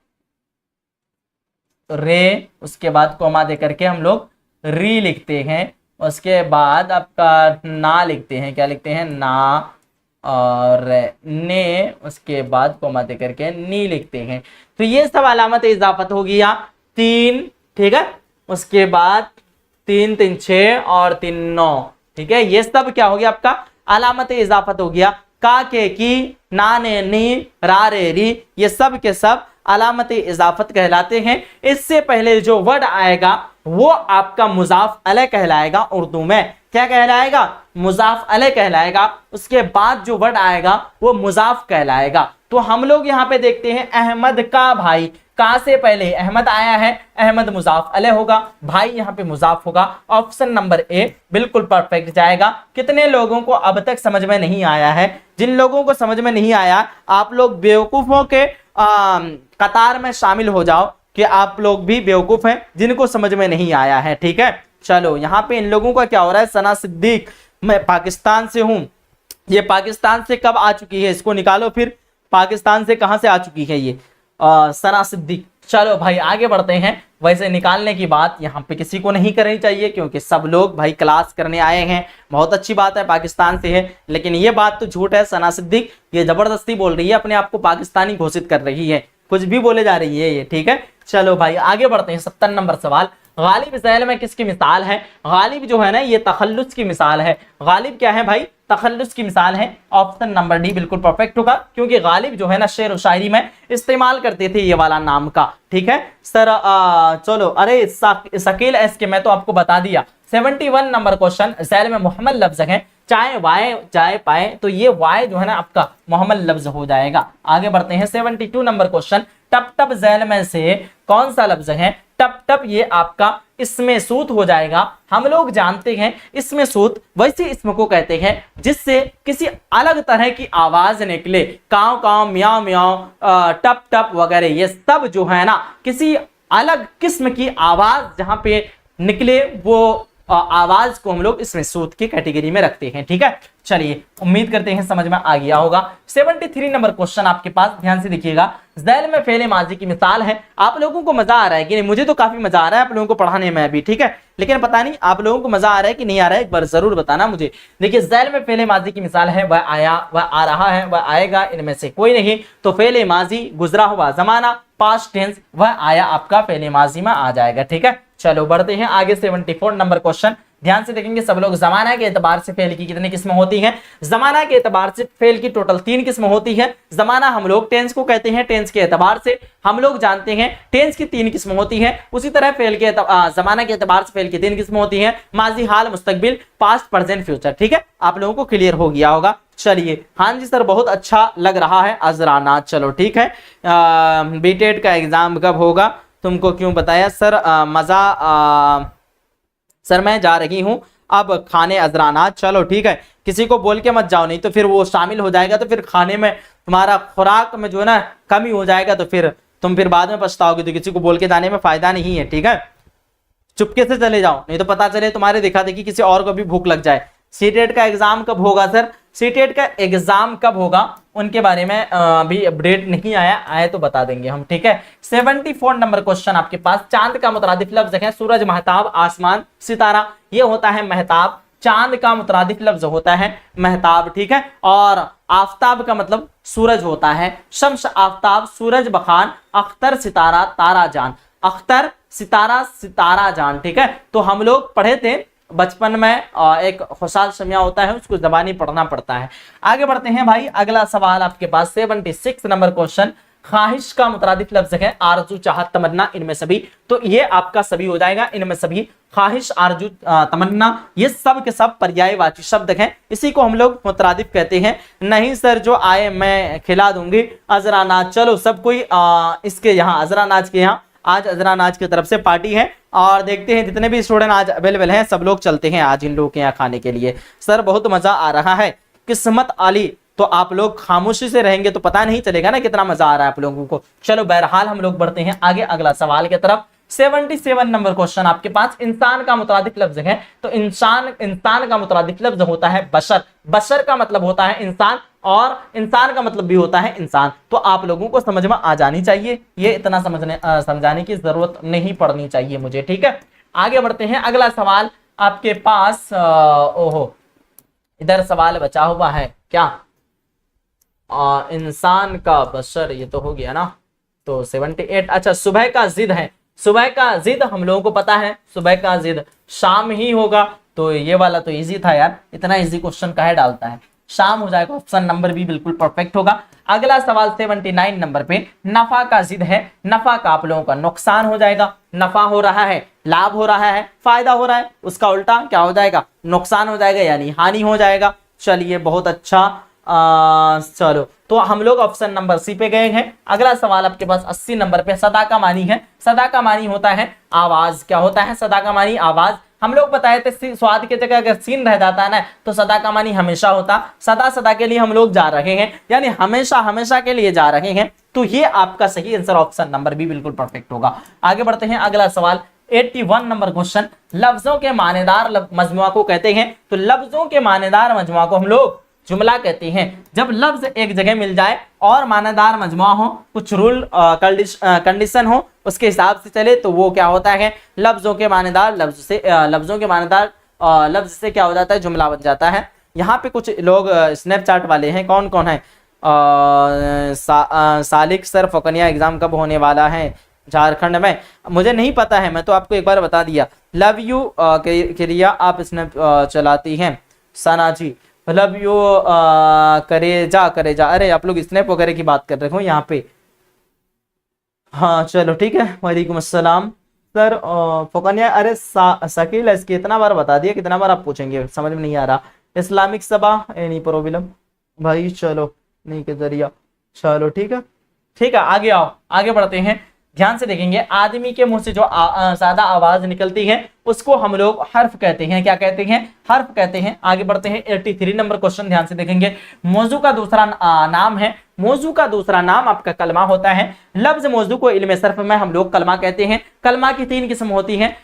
रे, उसके बाद कोमा दे करके हम लोग री लिखते हैं, उसके बाद आपका ना लिखते हैं, क्या लिखते हैं ना, और ने, उसके बाद कोमा दे करके नी लिखते हैं। तो ये सब अलामत इजाफत हो गया 3, ठीक है। उसके बाद 3 3 6 और 3 9, ठीक है। ये सब क्या हो गया आपका अलामत इजाफत हो गया। का के की, ना ने नी, रा रे री, ये सब के सब अलामत इजाफत कहलाते हैं। इससे पहले जो वर्ड आएगा वो आपका मुजाफ अलैह कहलाएगा, उर्दू में क्या कहलाएगा, मुजाफ अलैह कहलाएगा। उसके बाद जो वर्ड आएगा वो मुजाफ कहलाएगा। तो हम लोग यहाँ पे देखते हैं अहमद का भाई, का से पहले अहमद आया है, अहमद मुजाफ अलैह होगा, भाई यहाँ पे मुजाफ होगा। ऑप्शन नंबर ए बिल्कुल परफेक्ट जाएगा। कितने लोगों को अब तक समझ में नहीं आया है? जिन लोगों को समझ में नहीं आया आप लोग बेवकूफों के कतार में शामिल हो जाओ कि आप लोग भी बेवकूफ हैं जिनको समझ में नहीं आया है, ठीक है। चलो यहाँ पे इन लोगों का क्या हो रहा है, सना सिद्दीक मैं पाकिस्तान से हूं, ये पाकिस्तान से कब आ चुकी है, इसको निकालो फिर, पाकिस्तान से कहां से आ चुकी है ये सना सिद्दीक। चलो भाई आगे बढ़ते हैं। वैसे निकालने की बात यहाँ पे किसी को नहीं करनी चाहिए क्योंकि सब लोग भाई क्लास करने आए हैं, बहुत अच्छी बात है, पाकिस्तान से है, लेकिन ये बात तो झूठ है। सना सिद्दीक ये जबरदस्ती बोल रही है, अपने आप को पाकिस्तानी घोषित कर रही है, कुछ भी बोले जा रही है ये, ठीक है। चलो भाई आगे बढ़ते हैं। 70 नंबर सवाल, गालिब ज़ैल में किसकी मिसाल है? गालिब जो है ना ये तखल्लुस की मिसाल है। गालिब क्या है भाई? तखल्लुस की मिसाल है। ऑप्शन नंबर डी बिल्कुल परफेक्ट होगा क्योंकि गालिब जो है ना शेर व शायरी में इस्तेमाल करते थे ये वाला नाम का, ठीक है सर। चलो अरे शकील एस के मैं तो आपको बता दिया। 71 नंबर क्वेश्चन, ज़ैल में मोहम्मद लफ्ज है, चाहे वाय चाहे पाए, तो ये वाय जो है ना आपका मोहम्मद लफ्ज हो जाएगा। आगे बढ़ते हैं। 72 नंबर क्वेश्चन, टप टप ज़ैल में से कौन सा लफ्ज है? टप टप ये आपका इसमें सूत हो जाएगा। हम लोग जानते हैं इसमें सूत वैसे इसम को कहते हैं जिससे किसी अलग तरह की आवाज निकले, काव काव, म्याव म्याव, टप टप वगैरह, ये सब जो है ना किसी अलग किस्म की आवाज जहां पे निकले वो आवाज को हम लोग इसमें सूत की कैटेगरी में रखते हैं, ठीक है। चलिए उम्मीद करते हैं समझ में आ गया होगा। 73 नंबर क्वेश्चन आपके पास, ध्यान से देखिएगा। ज़ैल में फेले माजी की मिसाल है। आप लोगों को मजा आ रहा है कि नहीं? मुझे तो काफी मजा आ रहा है आप लोगों को पढ़ाने में भी, ठीक है, लेकिन पता नहीं आप लोगों को मजा आ रहा है कि नहीं आ रहा है, एक बार जरूर बताना मुझे। देखिए ज़ैल में फेले माजी की मिसाल है, वह आया, वह आ रहा है, वह आएगा, इनमें से कोई नहीं। तो फेले माजी गुजरा हुआ जमाना, पास्ट टेंस, वह आया आपका फेले माजी में आ जाएगा, ठीक है। चलो बढ़ते हैं आगे। 74 नंबर क्वेश्चन, ध्यान से देखेंगे सब लोग। जमाना के एतबार से फेल की कितनी किस्में होती हैं? जमाना के एतबार से फेल की टोटल 3 किस्में होती है। जमाना हम लोग टेंस को कहते हैं, टेंस के एतबार से हम लोग जानते हैं टेंस की 3 किस्में होती हैं। उसी तरह फेल के जमाना के एतबार से फेल की 3 किस्में होती हैं, माजी, हाल, मुस्तकबिल, पास्ट, प्रेजेंट, फ्यूचर, ठीक है। आप लोगों को क्लियर हो गया होगा। चलिए हाँ जी सर बहुत अच्छा लग रहा है अजराना, चलो ठीक है। बीटेड का एग्जाम कब होगा? तुमको क्यों बताया सर? सर मैं जा रही हूं अब खाने अजराना। चलो ठीक है, किसी को बोल के मत जाओ, नहीं तो फिर वो शामिल हो जाएगा तो फिर खाने में तुम्हारा खुराक में जो है ना कमी हो जाएगा, तो फिर तुम फिर बाद में पछताओगे। तो किसी को बोल के जाने में फायदा नहीं है, ठीक है। चुपके से चले जाओ, नहीं तो पता चले तुम्हारे दिखा देखी किसी और को भी भूख लग जाए। सीटेट का एग्जाम कब होगा सर? सीटेट का एग्जाम कब होगा उनके बारे में अभी अपडेट नहीं आया, आए तो बता देंगे हम, ठीक है। 74 नंबर क्वेश्चन आपके पास, चांद का मुतरादिफ लफ्ज है सूरज, महताब, आसमान, सितारा, ये होता है महताब। चांद का मुतरादिफ लफ्ज होता है महताब, ठीक है। और आफताब का मतलब सूरज होता है। शम्स, आफताब, सूरज, बखान, अख्तर, सितारा, तारा जान। अख्तर, सितारा, सितारा जान, ठीक है। तो हम लोग पढ़े थे बचपन में, एक खुशाल शमिया होता है उसको जबानी पढ़ना पड़ता है। आगे बढ़ते हैं भाई, अगला सवाल आपके पास 76 नंबर क्वेश्चन, ख्वाहिश का मुतरादिफ लफ्ज है आरजू, चाहत, तमन्ना, इनमें सभी। तो ये आपका सभी हो जाएगा, इनमें सभी। ख्वाहिश, आरजू, तमन्ना, ये सब के सब पर्यायवाची शब्द हैं, इसी को हम लोग मुतरादिफ कहते हैं। नहीं सर जो आए मैं खिला दूंगी। अजरानाज, चलो सब कोई इसके यहाँ अजरानाज के यहाँ आज अजरानाज की तरफ से पार्टी है, और देखते हैं जितने भी स्टूडेंट आज अवेलेबल हैं सब लोग चलते हैं आज इन लोगों के यहाँ खाने के लिए। सर बहुत मजा आ रहा है, किस्मत आली। तो आप लोग खामोशी से रहेंगे तो पता नहीं चलेगा ना कितना मजा आ रहा है आप लोगों को। चलो बहरहाल हम लोग बढ़ते हैं आगे अगला सवाल की तरफ। 77 नंबर क्वेश्चन आपके पास, इंसान का मुतरादिफ लफ्ज है, तो इंसान का मुतरादिफ लफ्ज होता है बशर। बशर का मतलब होता है इंसान और इंसान का मतलब भी होता है इंसान। तो आप लोगों को समझ में आ जानी चाहिए, ये इतना समझाने की जरूरत नहीं पड़नी चाहिए मुझे, ठीक है। आगे बढ़ते हैं, अगला सवाल आपके पास ओहो इधर सवाल बचा हुआ है क्या, इंसान का बशर, ये तो हो गया ना, तो 78। अच्छा, सुबह का जिद है, सुबह का जिद हम लोगों को पता है, सुबह का जिद शाम ही होगा, तो ये वाला तो इजी था यार, इतना इजी क्वेश्चन काहे डालता है, शाम हो जाएगा, ऑप्शन नंबर बी बिल्कुल परफेक्ट होगा। अगला सवाल 79 नंबर पे, नफा का जिद है, नफा का आप लोगों का नुकसान हो जाएगा, नफा हो रहा है, लाभ हो रहा है, फायदा हो रहा है, उसका उल्टा क्या हो जाएगा, नुकसान हो जाएगा, यानी हानि हो जाएगा। चलिए बहुत अच्छा, चलो तो हम लोग ऑप्शन नंबर सी पे गए हैं। अगला सवाल आपके पास 80 नंबर पे, सदा का मानी है, सदा का मानी होता है आवाज, क्या होता है सदा का मानी, आवाज। हम लोग बताए थे स्वाद की जगह अगर सीन रह जाता है ना, तो सदा का मानी हमेशा होता, सदा सदा के लिए हम लोग जा रहे हैं, यानी हमेशा हमेशा के लिए जा रहे हैं, तो ये आपका सही आंसर ऑप्शन नंबर बी बिल्कुल परफेक्ट होगा। आगे बढ़ते हैं, अगला सवाल 81 नंबर क्वेश्चन, लफ्जों के मानेदार मजमुआ को कहते हैं, तो लफ्जों के मानेदार मजमुआ को हम लोग जुमला कहते हैं। जब लफ्ज एक जगह मिल जाए और मानेदार मजमुआ हो, कुछ रूल कंडीशन हो, उसके हिसाब से चले, तो वो क्या होता है, लफ्जों के मानेदार लफ्ज से क्या हो जाता है, जुमला बन जाता है। यहाँ पे कुछ लोग स्नैपचैट वाले हैं, कौन कौन है, सालिक सर फकनिया एग्जाम कब होने वाला है झारखंड में, मुझे नहीं पता है, मैं तो आपको एक बार बता दिया। लव यू क्रिया आप स्नैप चलाती हैं, सना जी लव यू करे जा, अरे आप लोग स्नैप वगैरह की बात कर रहे हो यहाँ पे, हाँ चलो ठीक है, वालेकुम अस्सलाम सर फकनिया, अरे शकील है, इसकी इतना बार बता दिया, कितना बार आप पूछेंगे, समझ में नहीं आ रहा। इस्लामिक सबा एनी प्रॉब्लम भाई, चलो नहीं के जरिया, चलो ठीक है ठीक है, आगे आओ, आगे बढ़ते हैं, ध्यान से देखेंगे, आदमी के मुंह से जो सादा आवाज निकलती है उसको हम लोग हर्फ कहते हैं, क्या कहते हैं, हर्फ कहते हैं। आगे बढ़ते हैं 83 नंबर क्वेश्चन, ध्यान से देखेंगे, मौजू का दूसरा नाम है, मौजू का दूसरा नाम आपका कलमा होता है। लफ्ज मौजू को इल्म सर्फ में हम लोग कलमा कहते हैं। कलमा की 3 किस्म होती है,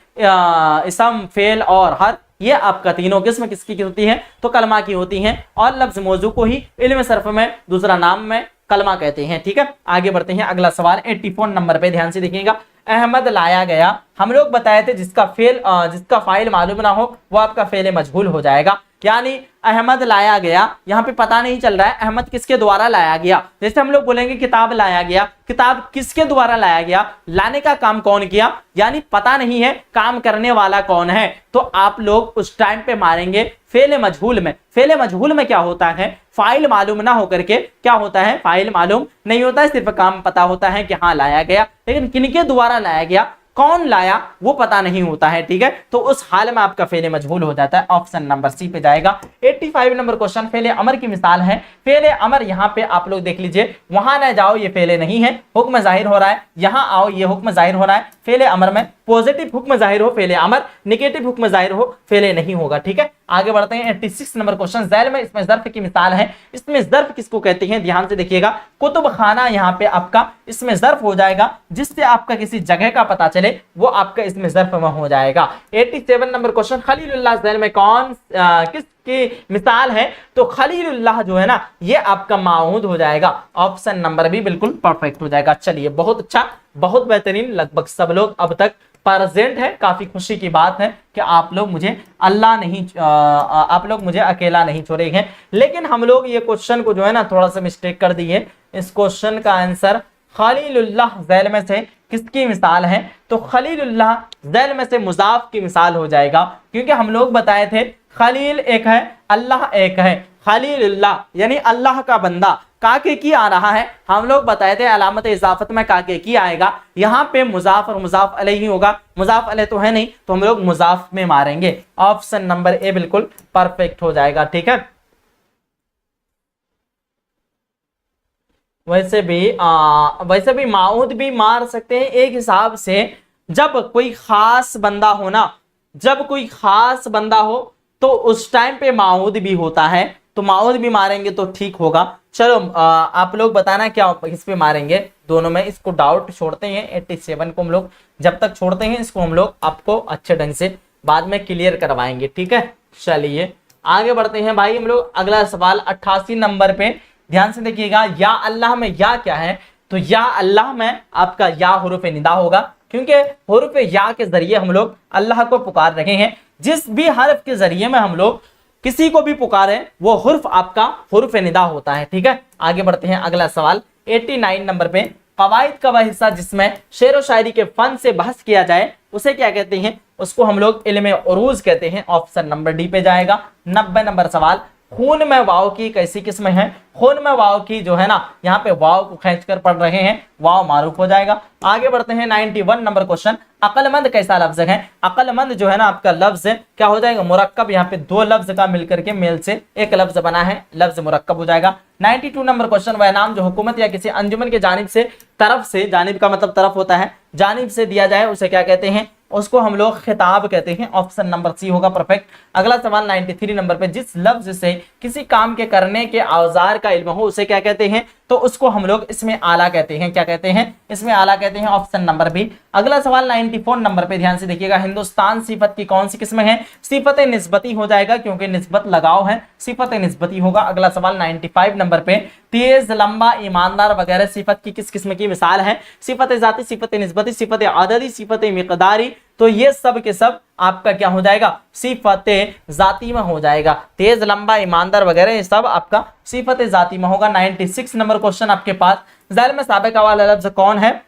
इसम, फेल और हर, ये आपका तीनों किस्म किसकी होती है, तो कलमा की होती है, और लफ्ज मौजू को ही इल्म सर्फ में दूसरा नाम में कलमा कहते हैं, ठीक है। आगे बढ़ते हैं, अगला सवाल 84 नंबर पे, ध्यान से देखिएगा, अहमद लाया गया, हम लोग बताए थे जिसका फाइल मालूम ना हो वो आपका फेल मजहूल हो जाएगा, यानी अहमद लाया गया, यहाँ पे पता नहीं चल रहा है अहमद किसके द्वारा लाया गया। जैसे हम लोग बोलेंगे किताब लाया गया, किताब किसके द्वारा लाया गया, लाने का काम कौन किया, यानी पता नहीं है काम करने वाला कौन है, तो आप लोग उस टाइम पे मारेंगे फेल मजहूल में। फेल मजहूल में क्या होता है, फाइल मालूम ना होकर के क्या होता है, फाइल मालूम नहीं होता है, सिर्फ काम पता होता है कि हाँ लाया गया, लेकिन किनके द्वारा लाया गया, कौन लाया वो पता नहीं होता है, ठीक है। तो उस हाल में आपका फेले मजबूल हो जाता है, ऑप्शन नंबर सी पे जाएगा। 85 नंबर क्वेश्चन, फेले अमर की मिसाल है। फेले अमर यहाँ पे आप लोग देख लीजिए, वहां न जाओ ये फेले नहीं है, हुक्म जाहिर हो रहा है, यहाँ आओ ये हुक्म जाहिर हो रहा है। फेले अमर में पॉजिटिव हुक्म जाहिर हो फेले अमर, नेगेटिव हुक्म जाहिर हो फेले नहीं होगा, ठीक है। आगे बढ़ते हैं 86 नंबर क्वेश्चन, जैल में इसमें ज़र्फ की मिसाल है। इसमें ज़र्फ किसको कहते हैं, ध्यान से देखिएगा, कुतुब खाना यहाँ पे आपका इसमें ज़र्फ हो जाएगा, जिससे आपका किसी जगह का पता चले वो आपका इसमें ज़र्फ में हो जाएगा। 87 नंबर क्वेश्चन, खलीलुल्लाह जैल में कौन किसकी मिसाल है, तो खलीलुल्लाह जो है ना ये आपका माऊद हो जाएगा, ऑप्शन नंबर भी बिल्कुल परफेक्ट हो जाएगा। चलिए बहुत अच्छा, बहुत बेहतरीन, लगभग सब लोग अब तक प्रेजेंट है, काफी खुशी की बात है कि आप लोग मुझे आप लोग मुझे अकेला नहीं छोड़े हैं। लेकिन हम लोग ये क्वेश्चन को जो है ना थोड़ा सा मिस्टेक कर दिए। इस क्वेश्चन का आंसर खलीलुल्लाह ज़ैल में से किसकी मिसाल है, तो खलीलुल्लाह ज़ैल में से मुजाफ की मिसाल हो जाएगा, क्योंकि हम लोग बताए थे खलील एक है, अल्लाह एक है। खलीलुल्लाह यानी अल्लाह का बंदा, काके की आ रहा है, हम लोग बताए थे अलामत इजाफत में काके की आएगा, यहाँ पे मुजाफ और मुजाफ अलैहि होगा, मुजाफ अलैहि तो है नहीं, तो हम लोग मुजाफ में मारेंगे, ऑप्शन नंबर ए बिल्कुल परफेक्ट हो जाएगा, ठीक है। वैसे भी माऊद भी मार सकते हैं एक हिसाब से, जब कोई खास बंदा हो ना, जब कोई खास बंदा हो तो उस टाइम पे माऊद भी होता है, तो माऊद भी मारेंगे तो ठीक होगा। चलो आप लोग बताना क्या किस पे मारेंगे दोनों में, इसको डाउट छोड़ते हैं 87 को हम लोग, जब तक छोड़ते हैं इसको हम लोग आपको अच्छे ढंग से बाद में क्लियर करवाएंगे, ठीक है। चलिए आगे बढ़ते हैं भाई हम लोग, अगला सवाल 88 नंबर पे ध्यान से देखिएगा। या अल्लाह में या क्या है, तो या अल्लाह में आपका या हुरूफ निदा होगा, क्योंकि हुरूफ या के जरिए हम लोग अल्लाह को पुकार रहे हैं। जिस भी हर्फ के जरिए में हम लोग किसी को भी पुकारे वो हुर्फ आपका हुर्फ निदा होता है, ठीक है। आगे बढ़ते हैं अगला सवाल 89 नंबर पे, कवायद का वह हिस्सा जिसमें शेर व शायरी के फन से बहस किया जाए उसे क्या कहते हैं, उसको हम लोग इल्मे उरूज कहते हैं। ऑप्शन नंबर डी पे जाएगा। 90 नंबर सवाल, खून में वाव की कैसी किस्म है, खून में वाव की जो है ना यहाँ पे वाव को खींचकर पढ़ रहे हैं, वाव मारूफ हो जाएगा। आगे बढ़ते हैं 91 नंबर क्वेश्चन, अक्लमंद कैसा लफ्ज है, अक्लमंद जो है ना आपका लफ्ज क्या हो जाएगा, मुरक्कब, यहाँ पे दो लफ्ज का मिलकर के मेल से एक लफ्ज बना है, लफ्ज मुरक्कब हो जाएगा। 92 नंबर क्वेश्चन, वह नाम जो हुकूमत या किसी अंजुमन के जानिब से, तरफ से, जानिब का मतलब तरफ होता है, जानिब से दिया जाए उसे क्या कहते हैं, उसको हम लोग खिताब कहते हैं। ऑप्शन नंबर सी होगा परफेक्ट। अगला सवाल 93 नंबर पे, जिस लफ्ज से किसी काम के करने के औजार का इल्म हो उसे क्या कहते हैं, तो उसको हम लोग इसमें आला कहते हैं, क्या कहते हैं, इसमें आला कहते हैं। Option number B. अगला सवाल 94 नंबर पे ध्यान से देखिएगा, हिंदुस्तान सिफत की कौन सी किस्म है, सिफत निस्बती हो जाएगा क्योंकि निस्बत लगाव है, सिफत निस्बती होगा। अगला सवाल 95 नंबर पे, तेज, लंबा, ईमानदार वगैरह सिफत की किस किस्म की मिसाल है, सिफत जाती, सिफत निस्बती, सिफत आददी, सिफत मिकदारी, तो ये सब के सब आपका क्या हो जाएगा, सिफत जाती में हो जाएगा। तेज, लंबा, ईमानदार वगैरह ये सब आपका सिफत जाती में होगा। 96 नंबर क्वेश्चन आपके पास, ज़ैल में साबिका वाला लफ्ज कौन है,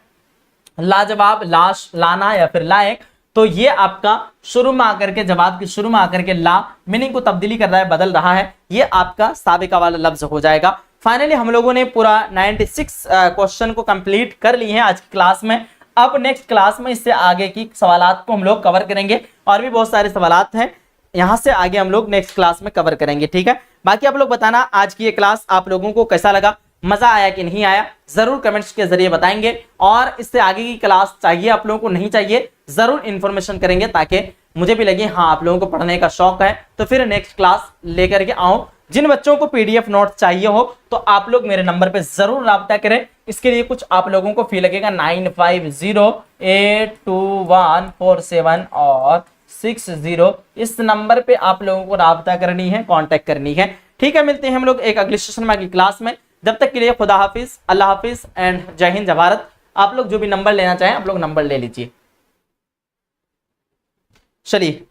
लाजवाब, लाश, लाना या फिर लायक, तो ये आपका शुरू में आकर के, जवाब के शुरू में आकर के ला मीनिंग को तब्दीली कर रहा है, बदल रहा है, ये आपका साबिका वाला लफ्ज हो जाएगा। फाइनली हम लोगों ने पूरा 96 क्वेश्चन को कंप्लीट कर लिए हैं आज की क्लास में। अब नेक्स्ट क्लास में इससे आगे की सवालात को हम लोग कवर करेंगे, और भी बहुत सारे सवालात हैं यहाँ से आगे हम लोग नेक्स्ट क्लास में कवर करेंगे, ठीक है। बाकी आप लोग बताना आज की ये क्लास आप लोगों को कैसा लगा, मजा आया कि नहीं आया, जरूर कमेंट्स के जरिए बताएंगे। और इससे आगे की क्लास चाहिए आप लोगों को, नहीं चाहिए, जरूर इन्फॉर्मेशन करेंगे ताकि मुझे भी लगे हाँ आप लोगों को पढ़ने का शौक है, तो फिर नेक्स्ट क्लास लेकर के आऊं। जिन बच्चों को पीडीएफ नोट चाहिए हो तो आप लोग मेरे नंबर पे जरूर राब्ता करें। इसके लिए कुछ आप लोगों को फी लगेगा 95082147 और 60, इस नंबर पे आप लोगों को राब्ता करनी है, कांटेक्ट करनी है, ठीक है। मिलते हैं हम लोग एक अगले सेशन में, अगली क्लास में। जब तक के लिए खुदा हाफिज, अल्लाह हाफिज एंड जय हिंद, जय भारत। आप लोग जो भी नंबर लेना चाहें आप लोग नंबर ले लीजिए। चलिए।